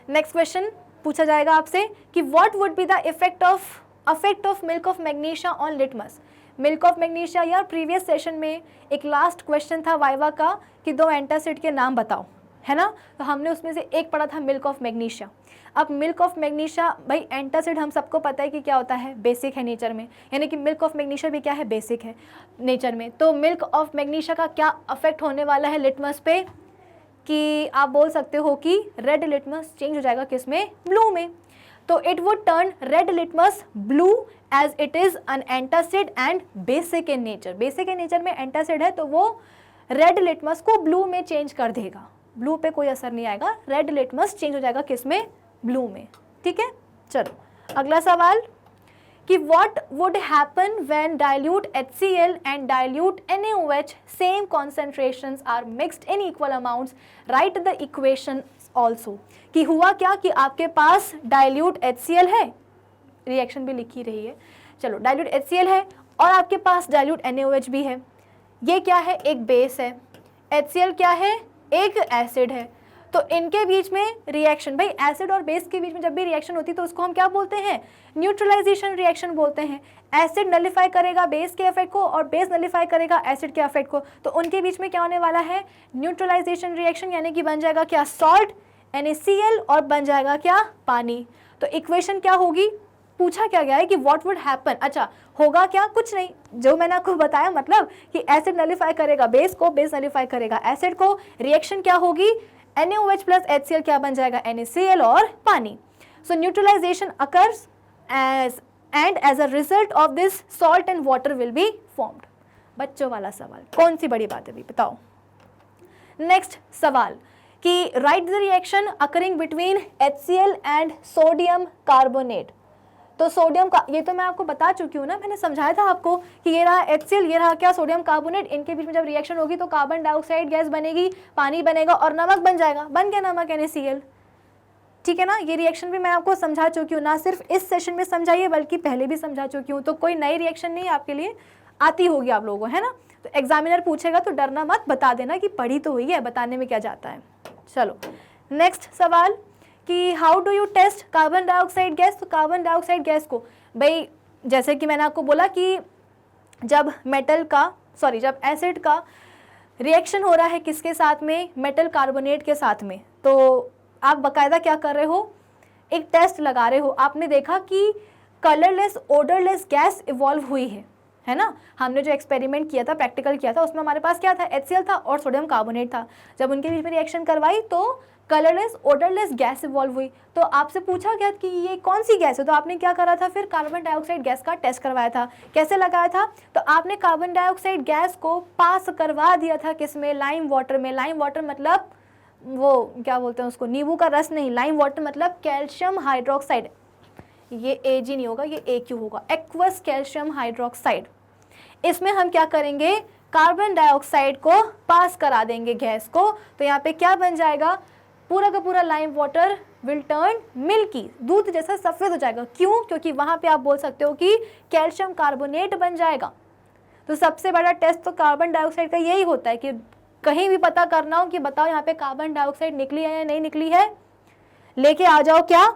नेक्स्ट क्वेश्चन पूछा जाएगा आपसे कि what would be the effect of milk of magnesia on litmus. Milk of magnesia, या प्रीवियस सेशन में एक लास्ट क्वेश्चन था वाइवा का कि 2 एंटासिड के नाम बताओ, है ना, तो हमने उसमें से एक पढ़ा था मिल्क ऑफ मैग्नीशिया। अब मिल्क ऑफ मैग्नीशिया, भाई एंटासिड हम सबको पता है कि क्या होता है, बेसिक है नेचर में, यानी कि मिल्क ऑफ मैग्नीशिया भी क्या है, बेसिक है नेचर में। तो मिल्क ऑफ मैग्नीशिया का क्या अफेक्ट होने वाला है लिटमस पे, कि आप बोल सकते हो कि रेड लिटमस चेंज हो जाएगा किसमें, ब्लू में। तो it would turn red litmus blue as it is an antacid and basic in nature. Basic in nature में एंटासिड है तो वो रेड लिटमस को ब्लू में चेंज कर देगा, ब्लू पे कोई असर नहीं आएगा, रेड लिटमस चेंज हो जाएगा किसमें, ब्लू में। ठीक है, चलो अगला सवाल कि what would happen when dilute HCl and dilute NaOH same concentrations are mixed in equal amounts, write the equation also। कि हुआ क्या कि आपके पास dilute HCl है, रिएक्शन भी लिखी रही है, चलो dilute HCl है और आपके पास dilute NaOH भी है। ये क्या है, एक बेस है, HCl क्या है, एक एसिड है। तो इनके बीच में रिएक्शन, भाई एसिड और बेस के बीच में जब भी रिएक्शन होती है तो उसको हम क्या बोलते हैं, न्यूट्रलाइजेशन रिएक्शन बोलते हैं। एसिड नलिफाई करेगा बेस के इफेक्ट को और बेस नलिफाई करेगा एसिड के इफेक्ट को, तो उनके बीच में क्या होने वाला है, न्यूट्रलाइजेशन रिएक्शन, यानी कि बन जाएगा क्या, सॉल्ट NaCl और बन जाएगा क्या, पानी। तो इक्वेशन क्या होगी, पूछा क्या गया है कि व्हाट वुड हैपन, अच्छा होगा क्या, कुछ नहीं, जो मैंने आपको बताया, मतलब कि एसिड नलिफाई करेगा बेस को, बेस नलिफाई करेगा एसिड को, रिएक्शन क्या होगी, NaOH प्लस HCl क्या बन जाएगा, NaCl और पानी। So neutralization occurs as a result of this salt and water will be formed. बच्चों वाला सवाल, कौन सी बड़ी बात है अभी बताओ। नेक्स्ट सवाल कि right the reaction occurring between HCl and sodium carbonate. तो सोडियम का, ये तो मैं आपको बता चुकी हूँ ना, मैंने समझाया था आपको कि ये रहा HCl, ये रहा क्या, सोडियम कार्बोनेट, इनके बीच में जब रिएक्शन होगी तो कार्बन डाइऑक्साइड गैस बनेगी, पानी बनेगा और नमक बन जाएगा, बन गया नमक NaCl, ठीक है ना। ये रिएक्शन भी मैं आपको समझा चुकी हूँ, ना सिर्फ इस सेशन में समझाइए बल्कि पहले भी समझा चुकी हूँ, तो कोई नई रिएक्शन नहीं आपके लिए आती होगी आप लोगों को, है ना। तो एग्जामिनर पूछेगा तो डरना मत, बता देना कि पढ़ी तो हुई है, बताने में क्या जाता है। चलो नेक्स्ट सवाल कि how do you test carbon dioxide gas. तो कार्बन डाइऑक्साइड गैस को, भाई जैसे कि मैंने आपको बोला कि जब जब एसिड का रिएक्शन हो रहा है किसके साथ में, मेटल कार्बोनेट के साथ में, तो आप बकायदा क्या कर रहे हो, एक टेस्ट लगा रहे हो। आपने देखा कि कलरलेस ओडरलेस गैस इवॉल्व हुई है ना। हमने जो एक्सपेरिमेंट किया था, प्रैक्टिकल किया था, उसमें हमारे पास क्या था, HCl था और सोडियम कार्बोनेट था। जब उनके बीच में रिएक्शन करवाई तो कलरलेस ओडरलेस गैस इवॉल्व हुई। तो आपसे पूछा गया कि ये कौन सी गैस है, तो आपने क्या करा था, फिर कार्बन डाइऑक्साइड गैस का टेस्ट करवाया था। कैसे लगाया था, तो आपने कार्बन डाइऑक्साइड गैस को पास करवा दिया था किसमें, लाइम वाटर में। लाइम वाटर मतलब वो क्या बोलते हैं उसको, नींबू का रस नहीं, लाइम वाटर मतलब कैल्शियम हाइड्रोक्साइड, ये Ag नहीं होगा, ये AQ होगा, एक्वस कैल्शियम हाइड्रोक्साइड। इसमें हम क्या करेंगे, कार्बन डाइऑक्साइड को पास करा देंगे गैस को, तो यहाँ पे क्या बन जाएगा, पूरा का पूरा lime water will turn milky, दूध जैसा सफ़ेद हो जाएगा। क्यों, क्योंकि वहाँ पे आप बोल सकते हो कि कैल्शियम कार्बोनेट बन जाएगा। तो सबसे बड़ा टेस्ट तो कार्बन डाइऑक्साइड का यही होता है कि कहीं भी पता करना हो कि बताओ यहाँ पे कार्बन डाइऑक्साइड निकली है या नहीं निकली है, लेके आ जाओ क्या,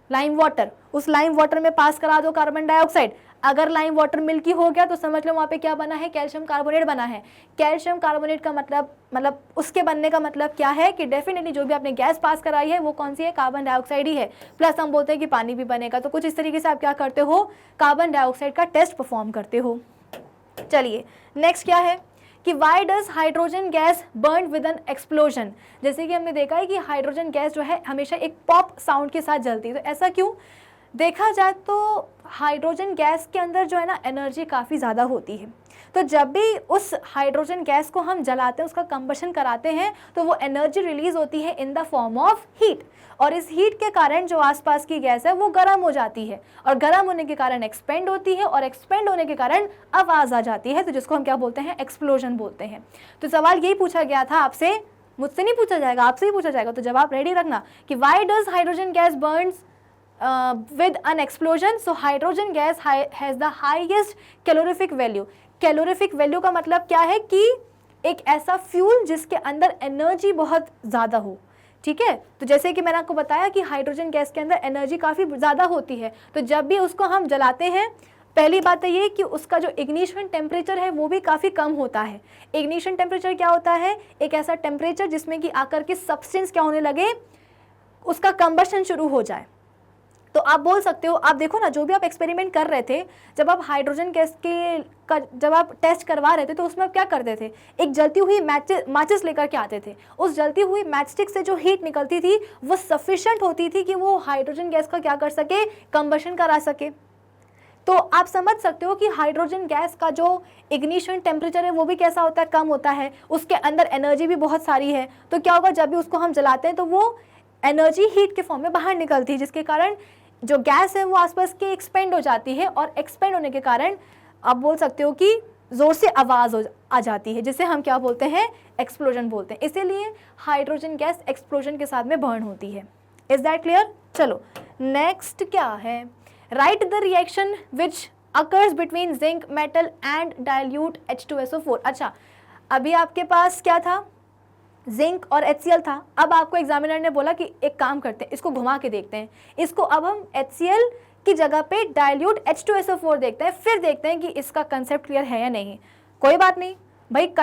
लाइम वाटर, उस लाइम वाटर में पास करा दो कार्बन डाइऑक्साइड। अगर लाइम वाटर मिल्की हो गया तो समझ लो वहाँ पे क्या बना है, कैल्शियम कार्बोनेट बना है। कैल्शियम कार्बोनेट का मतलब उसके बनने का मतलब क्या है कि डेफिनेटली जो भी आपने गैस पास कराई है वो कौन सी है, कार्बन डाइऑक्साइड ही है। प्लस हम बोलते हैं कि पानी भी बनेगा। तो कुछ इस तरीके से आप क्या करते हो, कार्बन डाइऑक्साइड का टेस्ट परफॉर्म करते हो। चलिए नेक्स्ट क्या है कि why does hydrogen gas burn with N explosion. जैसे कि हमने देखा है कि हाइड्रोजन गैस जो है हमेशा एक पॉप साउंड के साथ जलती है। तो ऐसा क्यों, देखा जाए तो हाइड्रोजन गैस के अंदर जो है ना एनर्जी काफ़ी ज़्यादा होती है। तो जब भी उस हाइड्रोजन गैस को हम जलाते हैं, उसका कंबशन कराते हैं, तो वो एनर्जी रिलीज होती है in the form of heat. और इस हीट के कारण जो आसपास की गैस है वो गर्म हो जाती है, और गर्म होने के कारण एक्सपेंड होती है, और एक्सपेंड होने के कारण आवाज़ आ जाती है, तो जिसको हम क्या बोलते हैं, एक्सप्लोजन बोलते हैं। तो सवाल यही पूछा गया था आपसे, मुझसे नहीं पूछा जाएगा, आपसे ही पूछा जाएगा। तो जवाब रेडी रखना कि why does hydrogen gas Burns with an explosion। so hydrogen gas has the highest calorific value। calorific value का मतलब क्या है कि एक ऐसा फ्यूल जिसके अंदर एनर्जी बहुत ज़्यादा हो, ठीक है। तो जैसे कि मैंने आपको बताया कि हाइड्रोजन गैस के अंदर एनर्जी काफ़ी ज़्यादा होती है, तो जब भी उसको हम जलाते हैं, पहली बात तो ये कि उसका जो इग्निशन टेम्परेचर है वो भी काफ़ी कम होता है। इग्निशन टेम्परेचर क्या होता है, एक ऐसा टेम्परेचर जिसमें कि आकर के सब्सटेंस क्या होने लगे, उसका कंबशन शुरू हो जाए। तो आप बोल सकते हो, आप देखो ना, जो भी आप एक्सपेरिमेंट कर रहे थे, जब आप हाइड्रोजन गैस के जब आप टेस्ट करवा रहे थे तो उसमें आप क्या करते थे, एक जलती हुई माचिस लेकर के आते थे। उस जलती हुई मैचस्टिक से जो हीट निकलती थी वो सफिशिएंट होती थी कि वो हाइड्रोजन गैस का क्या कर सके, कंबशन करा सके। तो आप समझ सकते हो कि हाइड्रोजन गैस का जो इग्निशन टेम्परेचर है वो भी कैसा होता है, कम होता है, उसके अंदर एनर्जी भी बहुत सारी है। तो क्या होगा, जब भी उसको हम जलाते हैं तो वो एनर्जी हीट के फॉर्म में बाहर निकलती है, जिसके कारण जो गैस है वो आसपास के एक्सपेंड हो जाती है, और एक्सपेंड होने के कारण आप बोल सकते हो कि ज़ोर से आवाज़ आ जाती है, जिसे हम क्या बोलते हैं, एक्सप्लोजन बोलते हैं। इसीलिए हाइड्रोजन गैस एक्सप्लोजन के साथ में बर्न होती है। Is that clear. चलो नेक्स्ट क्या है, right the reaction which occurs between zinc metal and dilute H2SO4। अच्छा, अभी आपके पास क्या था, जिंक और HCl था। अब आपको एग्जामिनर ने बोला कि एक काम करते हैं, इसको घुमा के देखते हैं, इसको अब हम HCl की जगह पे डाइल्यूट H2SO4 देखते हैं, फिर देखते हैं कि इसका कंसेप्ट क्लियर है या नहीं। कोई बात नहीं भाई,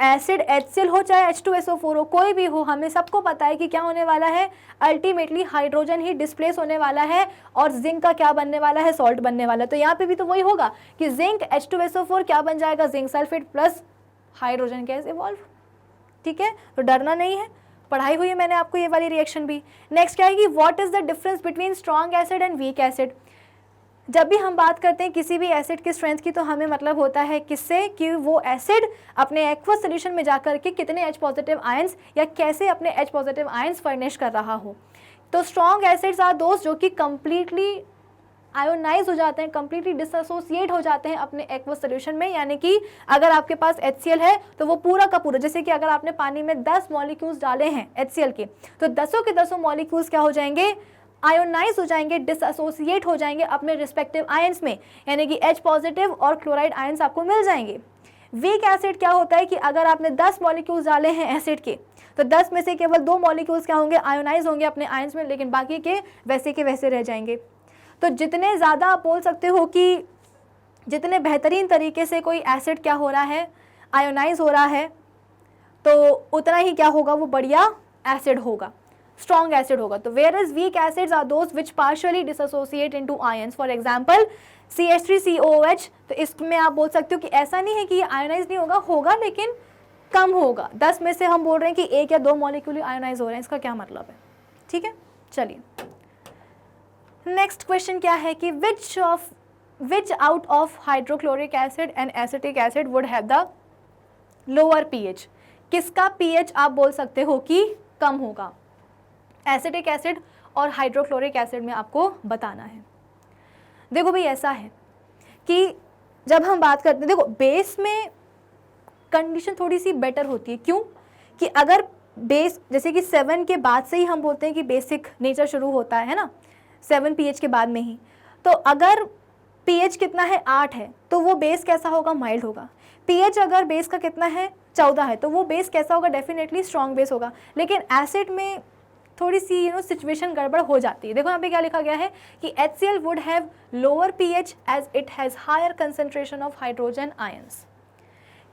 एसिड HCl हो चाहे H2SO4 हो, कोई भी हो, हमें सबको पता है कि क्या होने वाला है, अल्टीमेटली हाइड्रोजन ही डिस्प्लेस होने वाला है और जिंक का क्या बनने वाला है, सॉल्ट बनने वाला है। तो यहाँ पे भी तो वही होगा कि जिंक H2SO4 क्या बन जाएगा, zinc sulphate plus hydrogen gas evolve. ठीक है, तो डरना नहीं है, पढ़ाई हुई है मैंने आपको ये वाली रिएक्शन भी। नेक्स्ट क्या है कि what is the difference between strong acid and weak acid. जब भी हम बात करते हैं किसी भी एसिड की स्ट्रेंथ की, तो हमें मतलब होता है किससे, कि वो एसिड अपने एक्वस सोल्यूशन में जाकर के कितने H पॉजिटिव आयंस या कैसे अपने H पॉजिटिव आयंस फर्निश कर रहा हो। तो स्ट्रॉन्ग एसिड्स आर दोस्त जो कि कंप्लीटली आयोनाइज हो जाते हैं, कंप्लीटली डिसएसोसिएट हो जाते हैं अपने एक्वस सोल्यूशन में। यानी कि अगर आपके पास HCl है तो वो पूरा का पूरा, जैसे कि अगर आपने पानी में 10 मॉलिक्यूल्स डाले हैं HCl के, तो 10 के 10 मॉलिक्यूल्स क्या हो जाएंगे, आयोनाइज हो जाएंगे, डिसएसोसिएट हो जाएंगे अपने रिस्पेक्टिव आयंस में, यानी कि H पॉजिटिव और क्लोराइड आयंस आपको मिल जाएंगे। वीक एसिड क्या होता है कि अगर आपने 10 मॉलिक्यूल्स डाले हैं एसिड के, तो 10 में से केवल 2 मॉलिक्यूल्स क्या होंगे, आयोनाइज होंगे अपने आयंस में, लेकिन बाकी के वैसे रह जाएंगे। तो जितने ज़्यादा आप बोल सकते हो कि जितने बेहतरीन तरीके से कोई एसिड क्या हो रहा है, आयोनाइज हो रहा है, तो उतना ही क्या होगा, वो बढ़िया एसिड होगा, स्ट्रॉन्ग एसिड होगा। तो where is weak acids are those which partially dissociate into ions. For example CH3COOH, तो इसमें आप बोल सकते हो कि ऐसा नहीं है कि ये आयोनाइज नहीं होगा, होगा लेकिन कम होगा। 10 में से हम बोल रहे हैं कि 1 या 2 मॉलिक्यूल आयोनाइज हो रहे हैं, इसका क्या मतलब है। ठीक है, चलिए नेक्स्ट क्वेश्चन क्या है कि विच out of hydrochloric acid and acetic acid would have the lower pH। किसका pH आप बोल सकते हो कि कम होगा, एसिटिक एसिड और हाइड्रोक्लोरिक एसिड में आपको बताना है। देखो भाई ऐसा है कि जब हम बात करते हैं, देखो बेस में कंडीशन थोड़ी सी बेटर होती है। क्यों कि अगर बेस जैसे कि 7 के बाद से ही हम बोलते हैं कि बेसिक नेचर शुरू होता है ना, 7 pH के बाद में ही, तो अगर pH कितना है 8 है तो वो बेस कैसा होगा, माइल्ड होगा। pH अगर बेस का कितना है 14 है तो वो बेस कैसा होगा, डेफिनेटली स्ट्रॉन्ग बेस होगा। लेकिन एसिड में थोड़ी सी सिचुएशन गड़बड़ हो जाती है। देखो यहाँ पे क्या लिखा गया है कि HCl would have lower pH as it has higher concentration of hydrogen ions,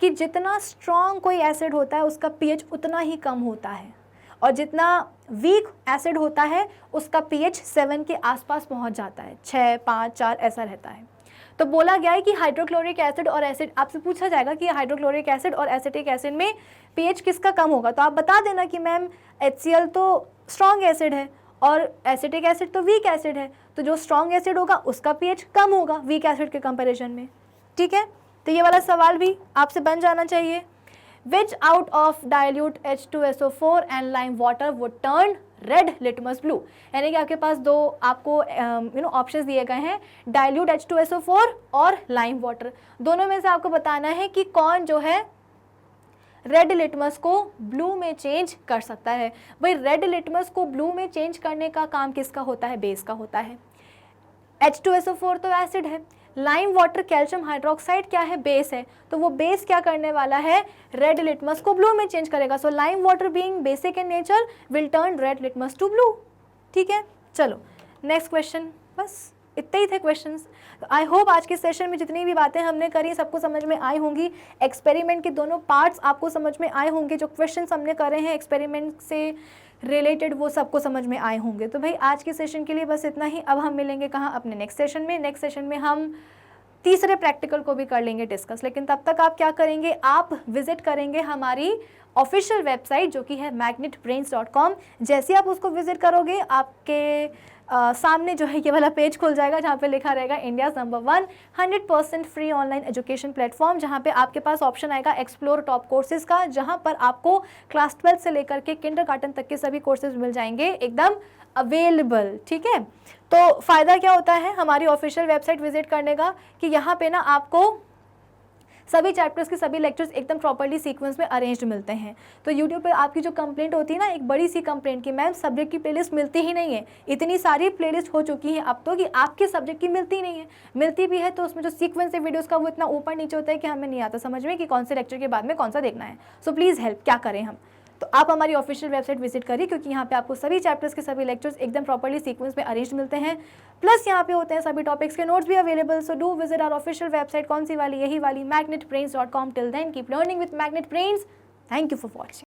कि जितना स्ट्रॉन्ग कोई एसिड होता है उसका pH उतना ही कम होता है, और जितना वीक एसिड होता है उसका pH 7 के आसपास पहुंच जाता है, 6, 5, 4 ऐसा रहता है। तो बोला गया है कि हाइड्रोक्लोरिक एसिड और एसिड, आपसे पूछा जाएगा कि हाइड्रोक्लोरिक एसिड और एसिटिक एसिड में pH किसका कम होगा, तो आप बता देना कि मैम HCl तो स्ट्रॉन्ग एसिड है और एसिटिक एसिड तो वीक एसिड है, तो जो स्ट्रॉन्ग एसिड होगा उसका pH कम होगा वीक एसिड के कंपैरिजन में। ठीक है, तो ये वाला सवाल भी आपसे बन जाना चाहिए। Which out of dilute H2SO4 and lime water would turn red litmus blue। यानी कि आपके पास दो आपको ऑप्शंस दिए गए हैं, डाइल्यूट H2SO4 और लाइम वाटर। दोनों में से आपको बताना है कि कौन जो है रेड लिटमस को ब्लू में चेंज कर सकता है। भाई रेड लिटमस को ब्लू में चेंज करने का काम किसका होता है, बेस का होता है। H2SO4 तो एसिड है, लाइम वाटर कैल्शियम हाइड्रोक्साइड क्या है, बेस है, तो वो बेस क्या करने वाला है, रेड लिटमस को ब्लू में चेंज करेगा। So lime water being basic in nature will turn red litmus to blue. ठीक है, चलो नेक्स्ट क्वेश्चन। बस इतने ही थे क्वेश्चंस। तो आई होप आज के सेशन में जितनी भी बातें हमने करी सबको समझ में आई होंगी। एक्सपेरिमेंट के दोनों पार्ट्स आपको समझ में आए होंगे, जो क्वेश्चंस हमने करे हैं एक्सपेरिमेंट से रिलेटेड वो सबको समझ में आए होंगे। तो भाई आज के सेशन के लिए बस इतना ही। अब हम मिलेंगे कहाँ, अपने नेक्स्ट सेशन में। नेक्स्ट सेशन में हम तीसरे प्रैक्टिकल को भी कर लेंगे डिस्कस। लेकिन तब तक आप क्या करेंगे, आप विजिट करेंगे हमारी ऑफिशियल वेबसाइट जो कि है magnetbrains.com। जैसे आप उसको विजिट करोगे आपके सामने जो है ये वाला पेज खुल जाएगा जहाँ पे लिखा रहेगा India number 1 100% free online education platform, जहाँ पे आपके पास ऑप्शन आएगा एक्सप्लोर टॉप कोर्सेज का, जहाँ पर आपको क्लास 12 से लेकर के किंडरगार्टन तक के सभी कोर्सेज मिल जाएंगे एकदम अवेलेबल। ठीक है, तो फ़ायदा क्या होता है हमारी ऑफिशियल वेबसाइट विजिट करने का, कि यहाँ पे ना आपको सभी चैप्टर्स के सभी लेक्चर्स एकदम प्रॉपर्ली सीक्वेंस में अरेंज्ड मिलते हैं। तो यूट्यूब पे आपकी जो कंप्लेंट होती है ना, एक बड़ी सी कंप्लेंट कि मैम सब्जेक्ट की प्लेलिस्ट मिलती ही नहीं है, इतनी सारी प्लेलिस्ट हो चुकी हैं अब तो कि आपके सब्जेक्ट की मिलती नहीं है, मिलती भी है तो उसमें जो सीक्वेंस है वीडियोज़ का वो इतना ऊपर नीचे होता है कि हमें नहीं आता समझ में कि कौन से लेक्चर के बाद में कौन सा देखना है। सो प्लीज़ हेल्प, क्या करें हम। तो आप हमारी ऑफिशियल वेबसाइट विजिट करिए, क्योंकि यहाँ पे आपको सभी चैप्टर्स के सभी लेक्चर्स एकदम प्रॉपर्ली सीक्वेंस में अरेंज मिलते हैं, प्लस यहाँ पे होते हैं सभी टॉपिक्स के नोट्स भी available. So do visit our official website. कौन सी वाली? यही वाली, magnetbrains.com। Till then keep learning with Magnet Brains. Thank you for watching.